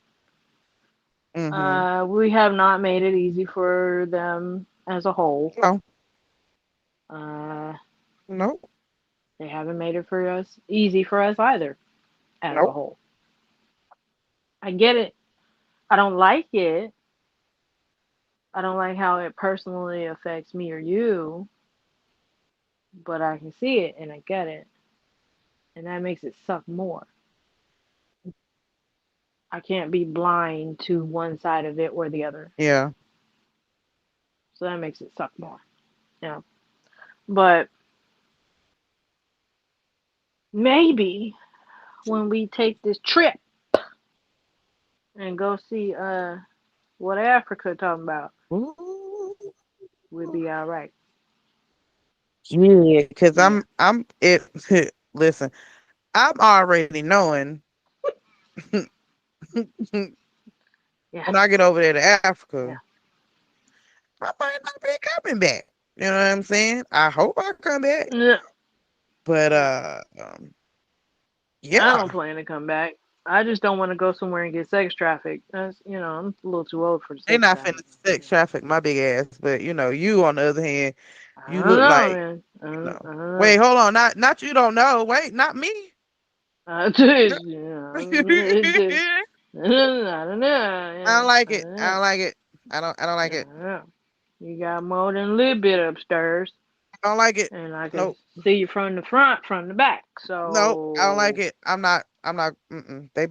A: Mm-hmm.
B: We have not made it easy for them as a whole.
A: No.
B: Uh,
A: Nope.
B: they haven't made it for us easy for us either as a
A: Nope.
B: whole. I get it. I don't like it. I don't like how it personally affects me or you, but I can see it and I get it, and that makes it suck more. I can't be blind to one side of it or the other.
A: Yeah.
B: So that makes it suck more. Yeah. But maybe when we take this trip and go see what Africa talking about,
A: Ooh.
B: we'll be all right.
A: Yeah, because
B: Yeah.
A: I'm it. Listen, I'm already knowing when
B: Yeah.
A: I get over there to
B: Yeah.
A: Africa, I might not be coming back. You know what I'm saying? I hope I come back,
B: No.
A: but
B: No. I don't
A: yeah,
B: plan to come back. I just don't want to go somewhere and get sex trafficked. I'm a little too old for the
A: they
B: sex
A: not finna
B: traffic.
A: sex traffic my big ass. But you on the other hand,
B: I
A: you
B: don't
A: look
B: know,
A: like
B: man. I don't
A: Wait,
B: know.
A: hold on, not you don't know. Wait, not me.
B: Just, it just, I don't know.
A: I don't
B: Yeah,
A: like
B: I
A: it.
B: don't
A: I
B: know.
A: don't like it. I don't like
B: I
A: it.
B: don't know. You got more than a little bit upstairs,
A: I don't like it.
B: and I can
A: Nope.
B: see you from the front, from the back.
A: Nope. I don't like
B: So,
A: it. I'm not.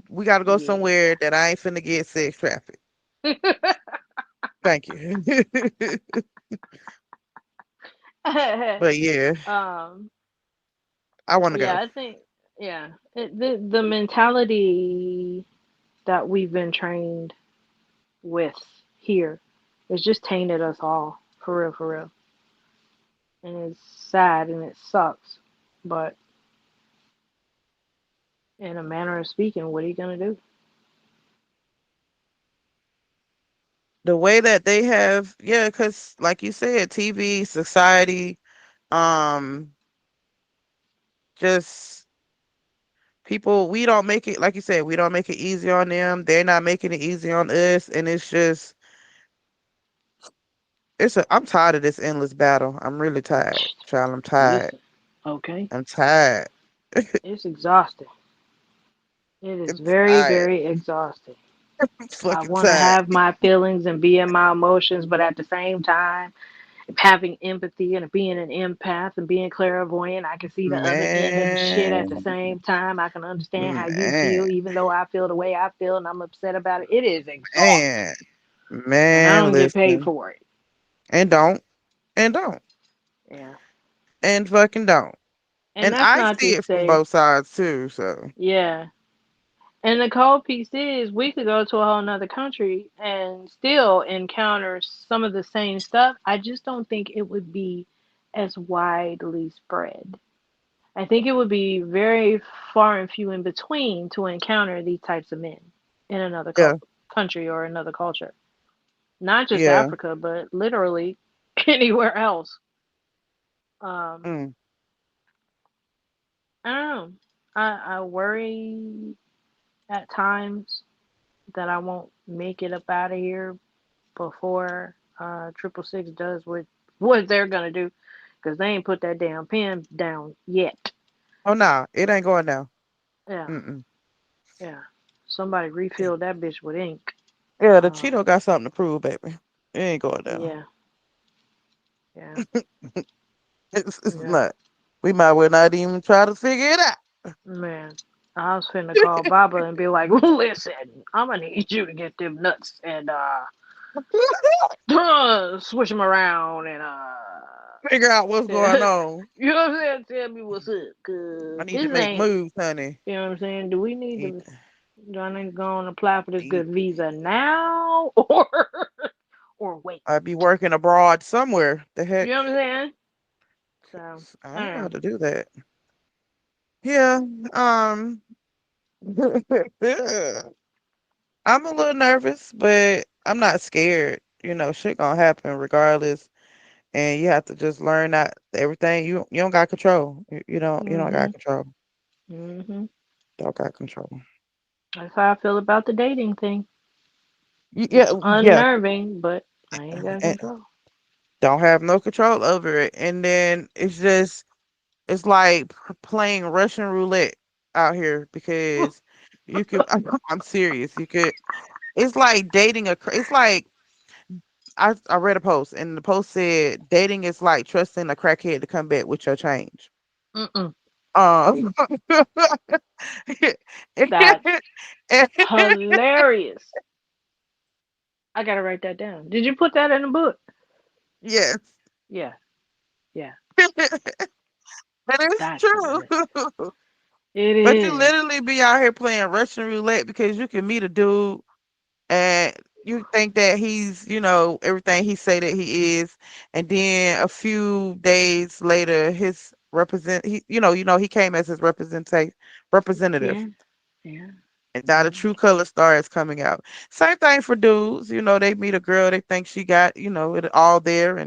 A: We got to go
B: yeah.
A: somewhere that I ain't finna get sex traffic. Thank you. But yeah,
B: um,
A: I want to
B: yeah,
A: go.
B: I think, yeah, the mentality that we've been trained with here has just tainted us all, for real, for real. And it's sad and it sucks, but in a manner of speaking, what are you gonna do?
A: The way that they have, yeah, because like you said, TV, society, um, just people. We don't make it, like you said, we don't make it easy on them. They're not making it easy on us, and it's just, I'm tired of this endless battle. I'm really tired, child. I'm tired.
B: Listen, okay,
A: I'm tired.
B: it's exhausting. It is
A: I'm
B: very,
A: tired.
B: very exhausting.
A: I'm
B: I
A: fucking
B: want to
A: tired.
B: have my feelings and be in my emotions, but at the same time, having empathy and being an empath and being clairvoyant, I can see the other end of the shit at the
A: Man,
B: same time. I can understand how you
A: man,
B: feel, even though I feel the way I feel and I'm upset about it. It is exhausting,
A: man,
B: and I
A: man,
B: don't get paid
A: listen.
B: for it.
A: And don't, and don't,
B: Yeah,
A: and fucking don't.
B: and
A: And
B: that's
A: I
B: not
A: see
B: to
A: it from
B: say,
A: both sides too. So,
B: yeah. And the cold piece is, we could go to a whole nother country and still encounter some of the same stuff. I just don't think it would be as widely spread. I think it would be very far and few in between to encounter these types of men in another
A: yeah,
B: country or another culture. Not just
A: yeah.
B: Africa, but literally anywhere else. Um,
A: Mm.
B: I don't know. I worry at times that I won't make it up out of here before 666 does what they're gonna do, because they ain't put that damn pen down yet.
A: Oh no, it ain't going down.
B: Yeah,
A: Mm-mm.
B: yeah. Somebody refilled that bitch with ink.
A: Yeah, the
B: Um,
A: Cheeto got something to prove, baby. It ain't going down.
B: yeah, yeah,
A: It's
B: yeah.
A: not. We might well not even try to figure it out.
B: Man, I was finna call Baba and be like, listen, I'm gonna need you to get them nuts and switch them around and
A: Figure out what's going
B: you
A: on.
B: know what I'm saying? Tell me what's up,
A: I
B: cause
A: need to
B: this
A: make
B: ain't.
A: moves, honey.
B: You know what I'm saying? Do we need
A: Need,
B: to? Do I need to go and apply for this
A: need,
B: good visa now, or wait?
A: I'd be working abroad somewhere. The
B: You know
A: heck?
B: what I'm saying? So
A: 'Cause I
B: I
A: don't
B: don't
A: know how
B: know.
A: to do that. Yeah. I'm a little nervous, but I'm not scared. Shit gonna happen regardless, and you have to just learn that everything you don't got control. You don't got
B: Mhm.
A: control.
B: Mhm.
A: Don't got control.
B: That's how I feel about the dating thing.
A: Yeah,
B: It's
A: yeah.
B: unnerving, but I ain't got
A: And
B: control.
A: don't have no control over it, and then it's like playing Russian roulette out here because you could. I'm serious. You could. It's like dating It's like I read a post and the post said dating is like trusting a crackhead to come back with your change.
B: Mm-mm.
A: Um,
B: That. Hilarious. I gotta write that down. Did you put that in the book?
A: Yes.
B: Yeah, yeah.
A: That is
B: That's hilarious.
A: true.
B: It
A: But you
B: is.
A: literally be out here playing Russian roulette because you can meet a dude and you think that he's, everything he say that he is, and then a few days later, his he came as his representative,
B: Yeah, yeah,
A: and now the
B: yeah.
A: true color starts coming out. Same thing for dudes, they meet a girl, they think she got, it all there,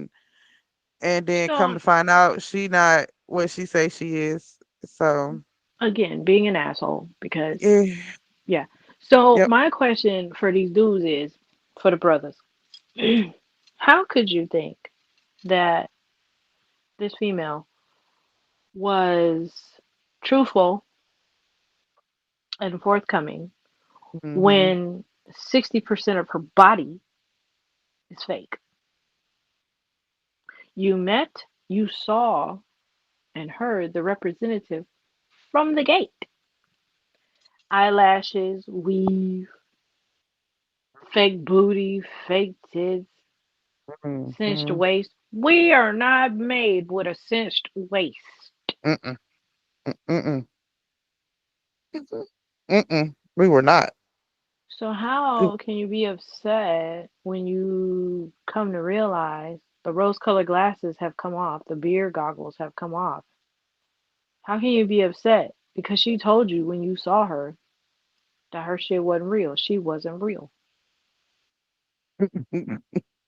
A: and then come
B: So
A: to find out she not what she say she is. So
B: again, being an asshole because
A: yeah,
B: yeah. So
A: yep.
B: my question for these dudes is for the brothers. How could you think that this female was truthful and forthcoming
A: Hmm.
B: when 60% of her body is fake? You met, you saw, and heard the representative from the gate. Eyelashes, weave, fake booty, fake tits, cinched
A: Hmm.
B: waist. We are not made with a cinched waist.
A: Mm-mm, mm-mm, mm-mm. We were not.
B: So how can you be upset when you come to realize the rose-colored glasses have come off, the beer goggles have come off? How can you be upset because she told you when you saw her that her shit wasn't real? She wasn't real.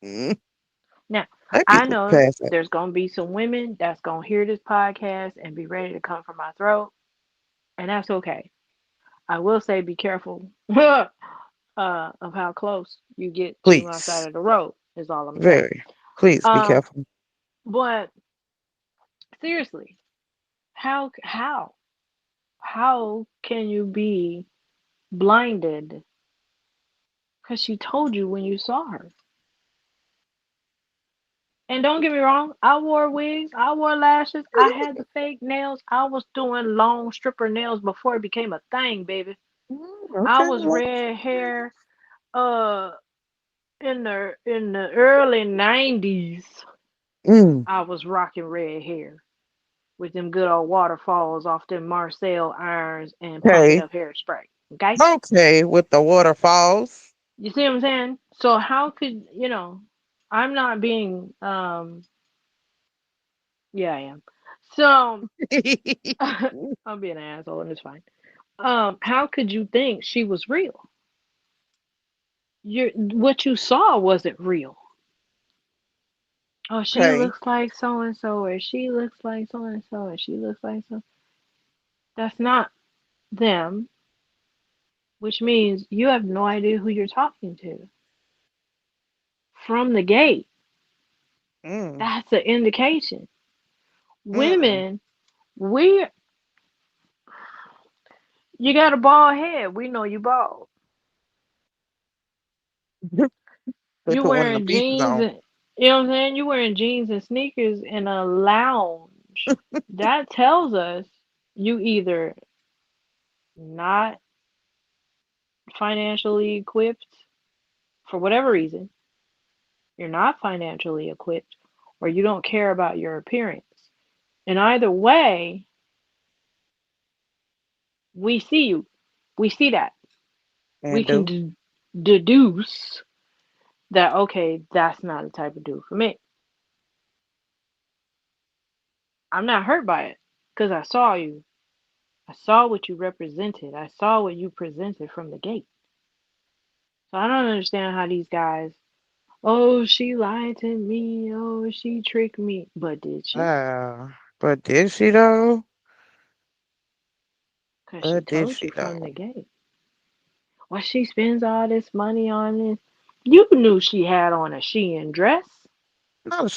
A: Mm.
B: Now,
A: Let
B: I
A: people
B: know
A: pass it.
B: there's gonna be some women that's gonna hear this podcast and be ready to come for my throat, and that's okay. I will say be careful of how close you get to my side
A: Please.
B: of the road, is all I'm saying.
A: Very. Please be
B: Um,
A: careful.
B: but seriously, how can you be blinded because she told you when you saw her? And don't get me wrong, I wore wigs, I wore lashes, I had the fake nails, I was doing long stripper nails before it became a thing, baby. I
A: Okay.
B: was red hair uh in the early 90s.
A: Mm,
B: I was rocking red hair with them good old waterfalls off them Marcel irons and pumping
A: okay.
B: up hairspray. Okay?
A: Okay. With the waterfalls.
B: You see what I'm saying? So how could, I'm not being yeah, I am. So I'm being an asshole and it's fine. How could you think she was real? What you saw wasn't real. Oh, she
A: Okay.
B: looks like so and so, or she looks like so and so, and she looks like so. That's not them, which means you have no idea who you're talking to. From the gate,
A: Mm,
B: that's an indication.
A: mm.
B: Women, we you got a bald head. We know you bald.
A: They
B: You
A: put one of the
B: wearing
A: beaches
B: jeans
A: on.
B: and you know what I'm saying? You wearing jeans and sneakers in a lounge. That tells us you either not financially equipped for whatever reason, you're not financially equipped, or you don't care about your appearance. And either way, we see you. We see that. We
A: And
B: can
A: do.
B: deduce that, okay, that's not the type of dude for me. I'm not hurt by it because I saw you. I saw what you represented. I saw what you presented from the gate. So I don't understand how these guys, oh, she lied to me. Oh, she tricked me. But did she?
A: But did she though?
B: Because she
A: But did
B: told
A: she
B: you from
A: though?
B: the gate. Well, she spends all this money on this. You knew she had on a Shein dress.
A: No,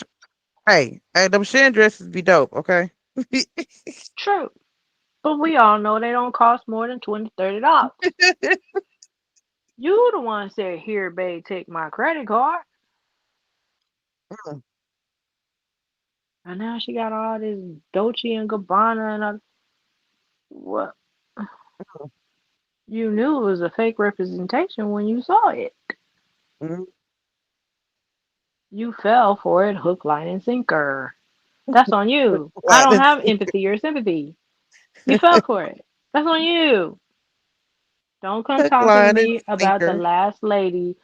A: hey, them shin dresses be dope, okay?
B: True. But we all know they don't cost more than $20, $30. You the one said, here, babe, take my credit card.
A: Mm,
B: And now she got all this Dolce and Gabbana and what? You knew it was a fake representation when you saw it.
A: Mm,
B: You fell for it hook, line, and sinker. That's on you. I
A: line
B: don't
A: and
B: have
A: sinker.
B: empathy or sympathy. You fell for it. That's on you. Don't come
A: Hook,
B: talking to
A: line, and
B: me about the
A: sinker.
B: last lady.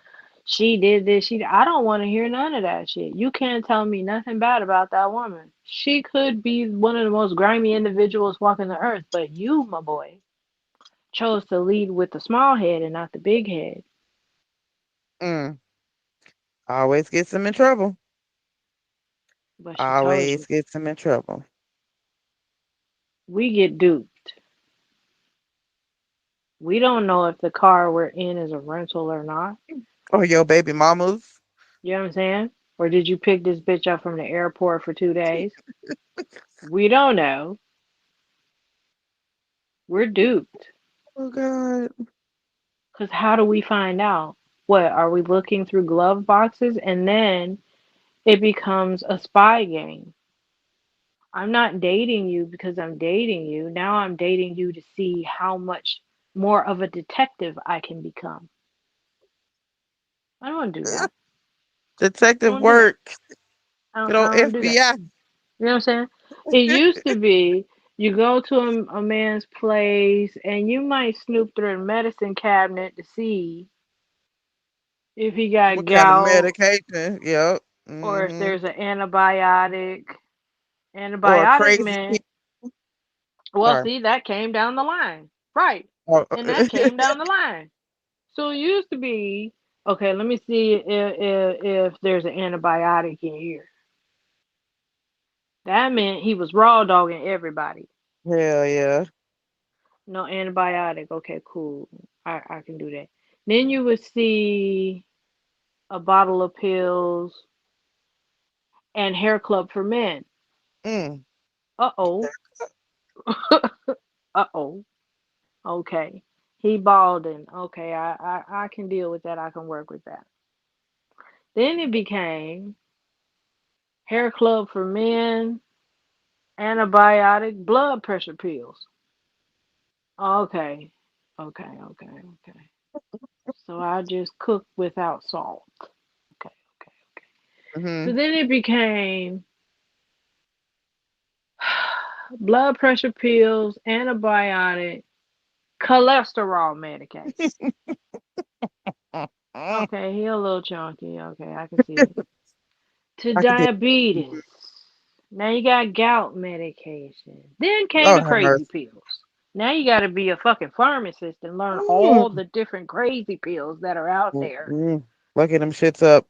B: She did this. I don't want to hear none of that shit. You can't tell me nothing bad about that woman. She could be one of the most grimy individuals walking the earth, but you, my boy, chose to lead with the small head and not the big head.
A: Mm. Always gets them in trouble.
B: But she told you.
A: Always gets them in trouble.
B: We get duped. We don't know if the car we're in is a rental or not.
A: Or your baby mamas.
B: You know what I'm saying? Or did you pick this bitch up from the airport for 2 days? We don't know. We're duped.
A: Oh God.
B: Because how do we find out? What, are we looking through glove boxes? And then it becomes a spy game. I'm not dating you because I'm dating you. Now I'm dating you to see how much more of a detective I can become. I don't want to do that. I don't
A: Detective
B: want to do that.
A: work. Good
B: I
A: old
B: don't want to do that.
A: FBI.
B: You know what I'm saying? It used to be you go to a man's place and you might snoop through the medicine cabinet to see if he got
A: What kind of
B: gout
A: medication? Yep.
B: or if
A: Mm-hmm.
B: there's an antibiotic.
A: Or a
B: Antibiotic
A: crazy kid.
B: meant, well,
A: Sorry.
B: see, that came down the line. Right.
A: Oh.
B: And that came down the line. So it used to be, okay, let me see if there's an antibiotic in here. That meant he was raw dogging everybody.
A: Hell yeah.
B: No antibiotic. Okay, cool. I can do that. Then you would see a bottle of pills and hair club for men.
A: Mm.
B: Uh oh. Uh oh. Okay. He balding. Okay, I can deal with that. I can work with that. Then it became hair club for men, antibiotic, blood pressure pills. Okay. Okay. So I just cook without salt. Okay, okay. So
A: Mm-hmm.
B: then it became blood pressure pills, antibiotic, cholesterol medication.
A: I
B: Okay, he a little chunky. Okay, I can see it. To
A: could do.
B: diabetes. Now you got gout medication. Then came the
A: Lord have
B: crazy
A: mercy.
B: pills. Now you got to be a fucking pharmacist and learn all
A: Mm.
B: the different crazy pills that are out there.
A: Mm-mm. Looking them shits up.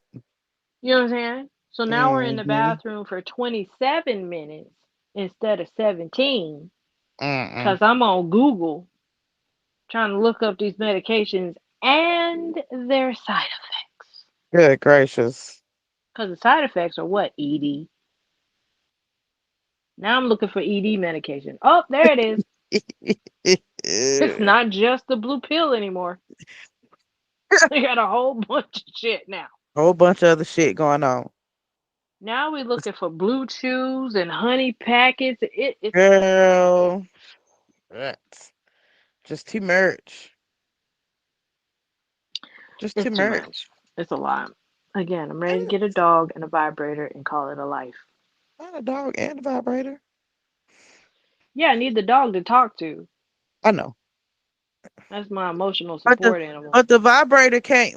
B: You know what I'm saying? So now we're in the
A: Mm-hmm.
B: bathroom for 27 minutes instead of 17
A: Mm-mm.
B: because I'm on Google trying to look up these medications and their side effects.
A: Good gracious.
B: Because the side effects are what? ED. Now I'm looking for ED medication. Oh, there it is. It's not just the blue pill anymore. They got a whole bunch of shit now.
A: Whole bunch of other shit going on.
B: Now we're looking for blue chews and honey packets. It's too much.
A: Girl, that's just too much. Just too
B: It's too much.
A: much.
B: It's a lot. Again, I'm ready to get a dog and a vibrator and call it a life.
A: Not a dog and a vibrator.
B: Yeah, I need the dog to talk to.
A: I know.
B: That's my emotional
A: But the
B: support animal.
A: but the vibrator can't.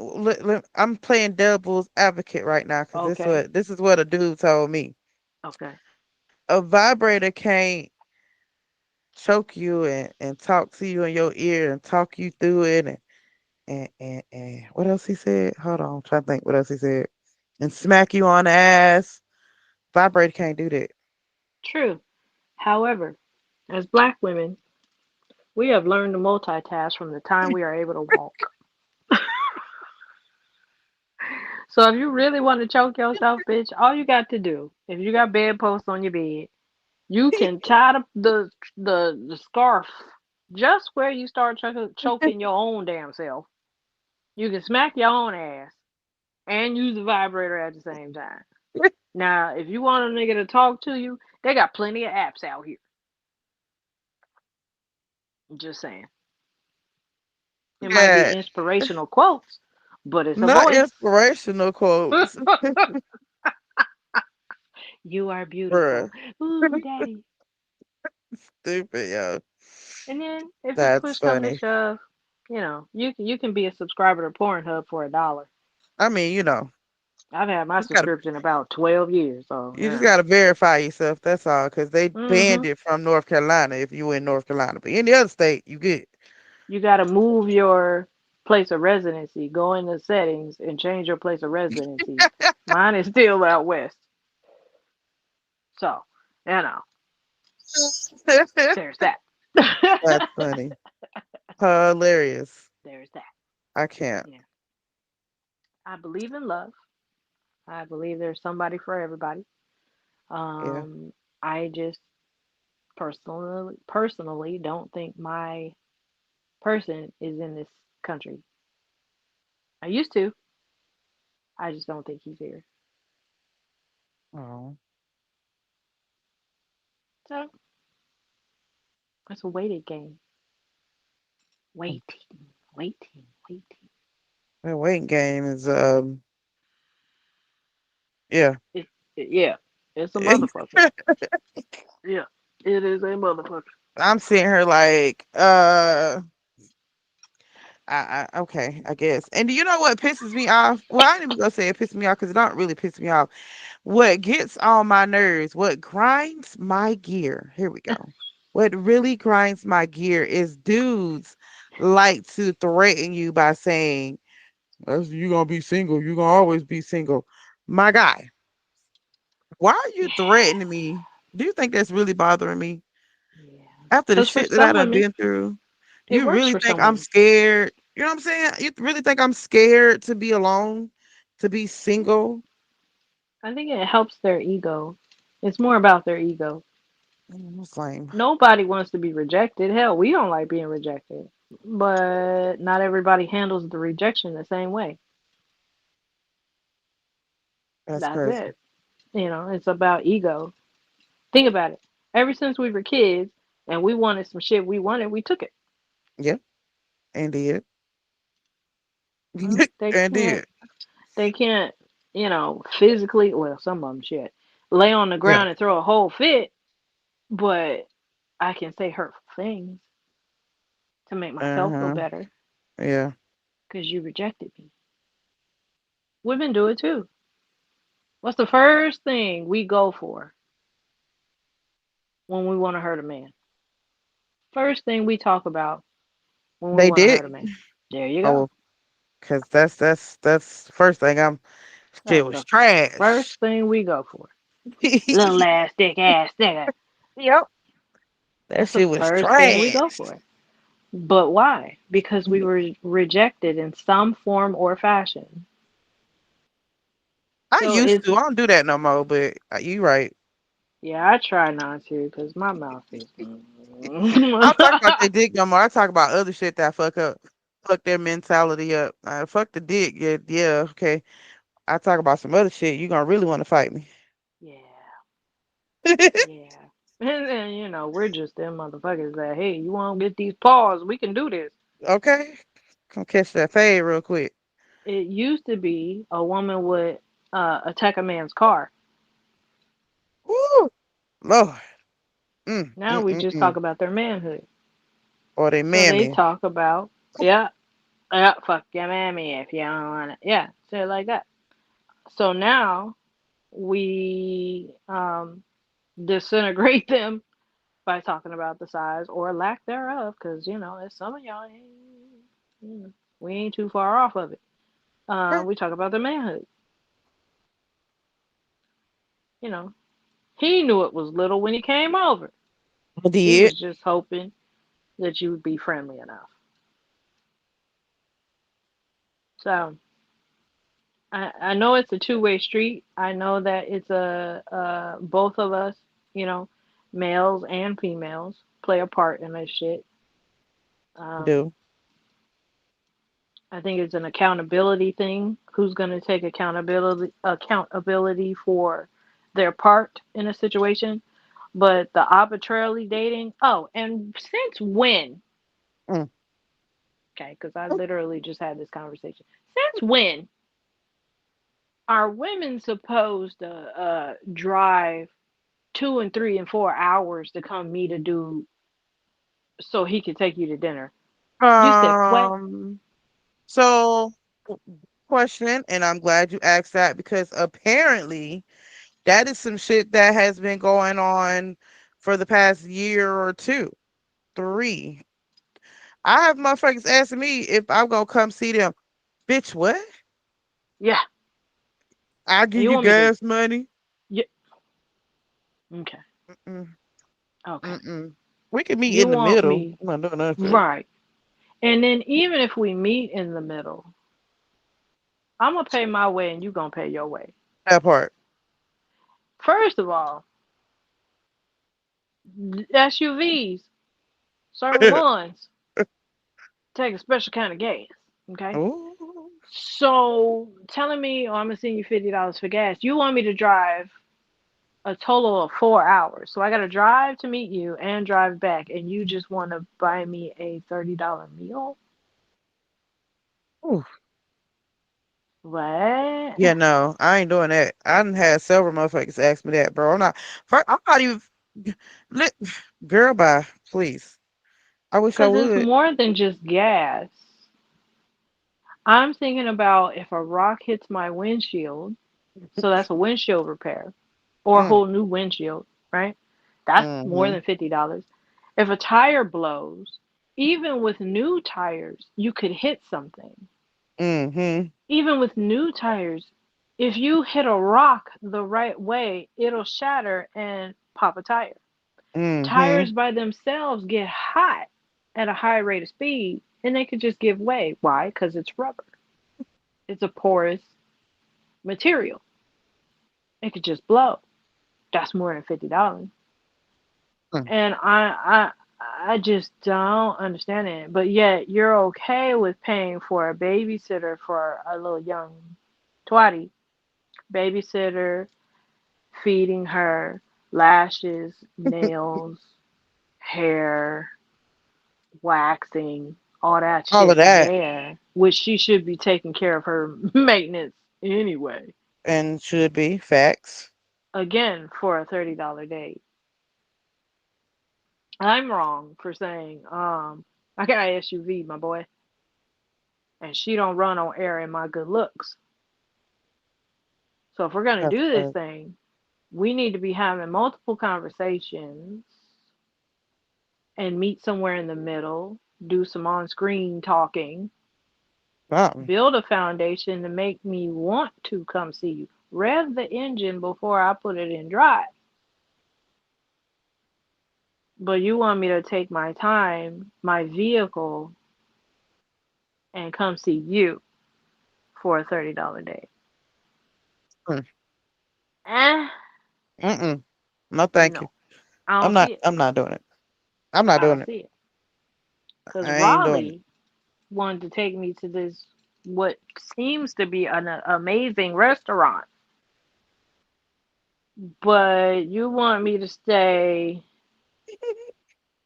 A: I'm playing devil's advocate right now because
B: Okay.
A: this is what a dude told me.
B: Okay.
A: A vibrator can't choke you and talk to you in your ear and talk you through it and what else he said? Hold on, I'm trying to think what else he said. And smack you on the ass. Vibrator can't do that.
B: True. However, as black women, we have learned to multitask from the time we are able to walk. So if you really want to choke yourself, bitch, all you got to do, if you got bedposts on your bed, you can tie the scarf just where you start choking your own damn self. You can smack your own ass and use the vibrator at the same time. Now, if you want a nigga to talk to you, they got plenty of apps out here. Just saying. It might be
A: got
B: inspirational quotes, but it's a
A: not
B: voice.
A: inspirational quotes,
B: You are beautiful.
A: bruh.
B: Ooh, daddy.
A: Stupid, yo.
B: And then if it
A: That's
B: push come to
A: funny.
B: shove, you can be a subscriber to Pornhub for $1.
A: I mean,
B: I've had my
A: just gotta
B: subscription about 12 years, so
A: you just gotta verify yourself. That's all, because they banned
B: hmm
A: it from North Carolina if you in North Carolina, but any other state, you good.
B: you got to move your place of residency, go into settings, and change your place of residency. Mine is still out west, so you know there's that.
A: That's funny. Hilarious.
B: There's that.
A: I can't.
B: Yeah, I believe in love. I believe there's somebody for everybody.
A: Yeah.
B: Um, I just personally don't think my person is in this country. I used to. I just don't think he's here.
A: Oh.
B: So it's a weighted game. Waiting, waiting, waiting.
A: The waiting game is yeah.
B: Yeah, it's a motherfucker. Yeah, it is a motherfucker.
A: I'm seeing her like okay, I guess. And do you know what pisses me off? Well, I ain't even gonna say it pisses me off because it don't really piss me off. What gets on my nerves, what grinds my gear, here we go. What really grinds my gear is dudes like to threaten you by saying, you gonna be single, you gonna always be single. My guy, why are you
B: Yeah,
A: threatening me? Do you think that's really bothering me?
B: yeah.
A: After the
B: Because for
A: shit that I
B: some
A: done
B: women,
A: been through,
B: it
A: you
B: works
A: really
B: for
A: think
B: some
A: I'm
B: women.
A: scared? You know what I'm saying? You really think I'm scared to be alone, to be single?
B: I think it helps their ego. It's more about their ego.
A: It's lame.
B: Nobody wants to be rejected. Hell, we don't like being rejected. But not everybody handles the rejection the same way.
A: That's
B: That's
A: crazy.
B: it. It's about ego. Think about it. Ever since we were kids and we wanted some shit we wanted, we took it.
A: Yeah, and did.
B: Well, they
A: and
B: can't
A: did.
B: they can't, physically, well, some of them shit, lay on the
A: Yeah.
B: ground and throw a whole fit, but I can say hurtful things to make myself feel
A: Uh-huh.
B: better
A: Yeah.
B: because you rejected me. Women do it too. What's the first thing we go for when we want to hurt a man? First thing we talk about when we
A: They
B: want to
A: did.
B: hurt a man. There you go.
A: Oh, because that's the first thing shit
B: That's
A: was
B: the
A: trash.
B: first thing we go for. Little ass, thick ass nigga.
A: Yep. That
B: That's the
A: shit was
B: first thing we go
A: trash.
B: for. But why? Because we were rejected in some form or fashion.
A: I
B: So
A: used
B: it's,
A: to. I don't do that no more, but you right.
B: yeah, I try not to because my mouth is.
A: I don't talk about their dick no more. I talk about other shit that fuck their mentality up. Fuck the dick. Yeah, yeah, okay. I talk about some other shit. You gonna really want to fight me?
B: Yeah, yeah. And we're just them motherfuckers that, hey, you want to get these paws? We can do this.
A: Okay, come catch that fade real quick.
B: It used to be a woman would attack a man's car.
A: Woo, Lord.
B: Now we just
A: Mm.
B: talk about their manhood.
A: Or they
B: So they
A: mammy.
B: talk about, yeah, yeah, fuck your mammy if you don't want it. Yeah, say it like that. So now we disintegrate them by talking about the size or lack thereof, because as some of y'all ain't, we ain't too far off of it. We talk about the manhood. You know, he knew it was little when he came over.
A: I
B: He
A: did.
B: was just hoping that you would be friendly enough. So I know it's a two-way street. I know that it's both of us, you know, males and females play a part in this shit. Um,
A: Do.
B: I think it's an accountability thing. Who's going to take accountability for their part in a situation? But the arbitrarily dating. Oh, and since when?
A: Mm.
B: Okay, because I literally just had this conversation. Since when are women supposed to drive 2 and 3 and 4 hours to come meet a dude so he could take you to dinner? You said what?
A: Um, so question, and I'm glad you asked that because apparently that is some shit that has been going on for the past year or two, three. I have motherfuckers asking me if I'm gonna come see them. Bitch, what?
B: Yeah.
A: I
B: And
A: give
B: you
A: you
B: want me to?
A: gas money.
B: Yeah. Okay.
A: Mm-mm,
B: Okay.
A: mm-mm. We can meet
B: You
A: in the
B: want
A: middle.
B: me
A: I'm not doing that shit.
B: right. And then even if we meet in the middle, I'm gonna pay my way and you gonna pay your way.
A: That part.
B: First of all, SUVs, certain ones, take a special kind of gas. Okay.
A: Ooh.
B: So telling me, oh, I'm gonna send you $50 for gas. You want me to drive a total of 4 hours. So I gotta drive to meet you and drive back, and you just wanna buy me a $30 meal?
A: Ooh.
B: What?
A: Yeah, no, I ain't doing that. I done had several motherfuckers ask me that, bro. I'm not even, let, girl, bye, please. I wish I
B: Because it's
A: would.
B: more than just gas. I'm thinking about if a rock hits my windshield, so that's a windshield repair or a
A: Mm,
B: whole new windshield, right? That's more
A: mm-hmm,
B: than $50. If a tire blows, even with new tires, you could hit something.
A: mm-hmm,
B: Even with new tires, if you hit a rock the right way, it'll shatter and pop a tire.
A: mm-hmm,
B: Tires by themselves get hot at a high rate of speed and they could just give way. Why? Because it's rubber. It's a porous material. It could just blow. That's more than $50.
A: mm.
B: And I just don't understand it. But yet you're okay with paying for a babysitter for a little young twatty. Babysitter, feeding her, lashes, nails, hair, waxing, all that
A: All of
B: shit
A: that,
B: there, which she should be taking care of her maintenance anyway.
A: and should be facts.
B: Again, for a $30 date. I'm wrong for saying, I got an SUV, my boy, and she don't run on air in my good looks. So if we're gonna
A: That's
B: do this
A: fact.
B: thing, we need to be having multiple conversations and meet somewhere in the middle, do some on screen talking,
A: Something.
B: build a foundation to make me want to come see you. Rev the engine before I put it in drive. But you want me to take my time, my vehicle, and come see you for a $30 day.
A: Mm,
B: Eh,
A: mm-mm. No, thank you.
B: no. I don't see it.
A: I'm not doing it. I'm not
B: I
A: doing
B: don't
A: it.
B: see it. Because
A: I ain't doing it.
B: Raleigh wanted to take me to this, what seems to be an amazing restaurant. But you want me to stay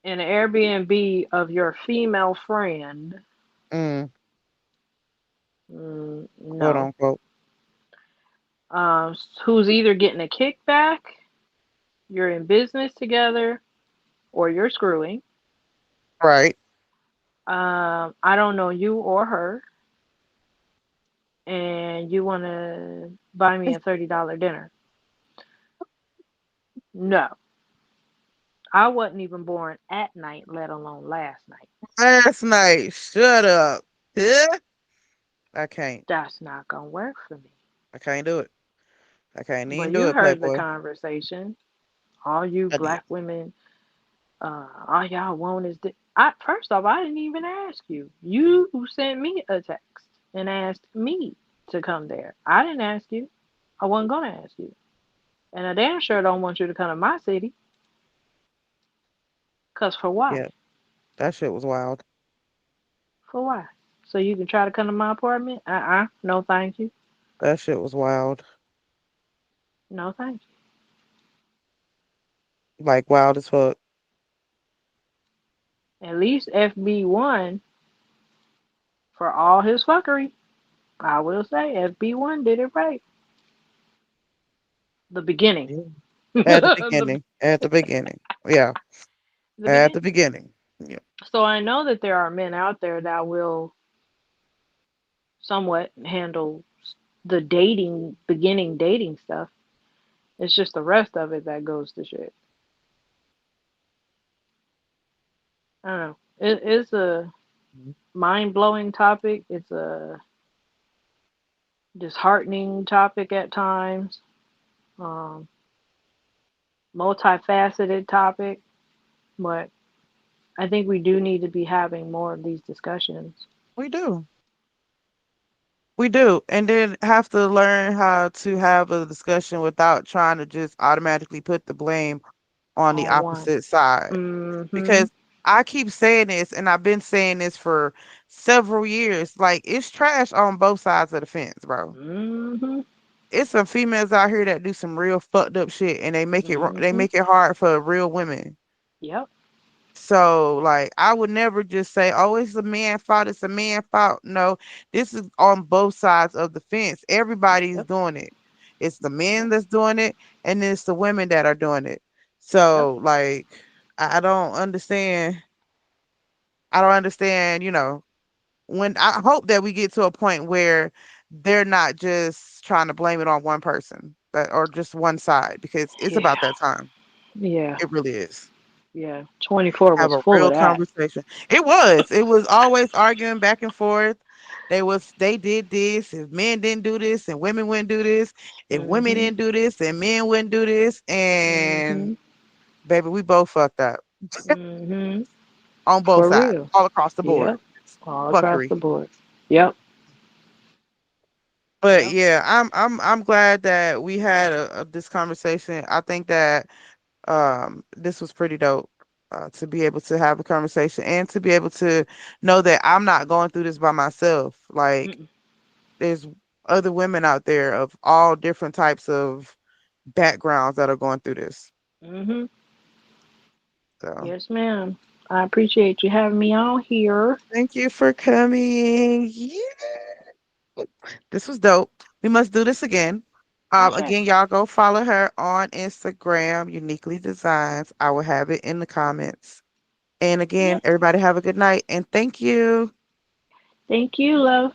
B: in an Airbnb of your female friend,
A: Mm, quote
B: no,
A: unquote.
B: who's either getting a kickback, you're in business together, or you're screwing.
A: Right.
B: I don't know you or her, and you want to buy me a $30 dinner. No, I wasn't even born at night, let alone last night.
A: Last night, shut up. Yeah. I can't.
B: That's not going to work for me.
A: I can't do it. I can't
B: But
A: even do
B: you
A: it,
B: heard the
A: Playboy.
B: conversation. All you
A: I did.
B: black women, all y'all want is this. I first off, I didn't even ask you. You sent me a text and asked me to come there. I didn't ask you. I wasn't gonna ask you, and I damn sure don't want you to come to my city. Cause for why?
A: Yeah. That shit was wild.
B: For why? So you can try to come to my apartment? No, thank you.
A: That shit was wild.
B: No, thank
A: Like wild as fuck.
B: you. At least FB1 for all his fuckery. I will say FB1 did it right. The beginning.
A: Yeah. At the
B: the,
A: beginning. At the beginning. Yeah.
B: the
A: At the
B: beginning.
A: beginning. Yeah.
B: So I know that there are men out there that will somewhat handle the dating, beginning dating stuff. It's just the rest of it that goes to shit. I don't know. It's a mind blowing topic. It's a disheartening topic at times. Um, multifaceted topic, but I think we do need to be having more of these discussions.
A: We do. We do. And then have to learn how to have a discussion without trying to just automatically put the blame on the
B: On one.
A: opposite side.
B: Mm-hmm.
A: Because I keep saying this and I've been saying this for several years. Like it's trash on both sides of the fence, bro.
B: Mm-hmm.
A: It's some females out here that do some real fucked up shit and they
B: Mm-hmm.
A: make it hard for real women.
B: Yep.
A: So like I would never just say, "Oh, it's a man fault, it's a man fault." No, this is on both sides of the fence. Everybody's
B: Yep.
A: doing it. It's the men
B: Yep.
A: that's doing it and it's the women that are doing it.
B: Yep.
A: So like I don't understand. I don't understand, when I hope that we get to a point where they're not just trying to blame it on one person or just one side because it's
B: Yeah.
A: about that time.
B: Yeah.
A: It really is.
B: Yeah. 24
A: Have
B: was
A: a
B: full of
A: real
B: that.
A: conversation. It was. It was always arguing back and forth. They did this, if men didn't do this and women wouldn't do this, if women
B: Mm-hmm.
A: didn't do this and men wouldn't do this,
B: Mm-hmm.
A: and baby, we both fucked up
B: Mm-hmm.
A: on both
B: For
A: sides,
B: real.
A: all across the board.
B: Yep. All across
A: Fuckery.
B: the board. Yep.
A: But
B: Yep.
A: yeah, I'm glad that we had this conversation. I think that this was pretty dope to be able to have a conversation and to be able to know that I'm not going through this by myself. Like
B: Mm-mm.
A: there's other women out there of all different types of backgrounds that are going through this.
B: Mm-hmm.
A: So
B: Yes, ma'am. I appreciate you having me on here.
A: thank you for coming. Yeah. This was dope. We must do this again.
B: For sure.
A: Again, y'all go follow her on Instagram, Uniquely Designs. I will have it in the comments. And again,
B: Yep.
A: everybody have a good night and thank you.
B: Thank you, love.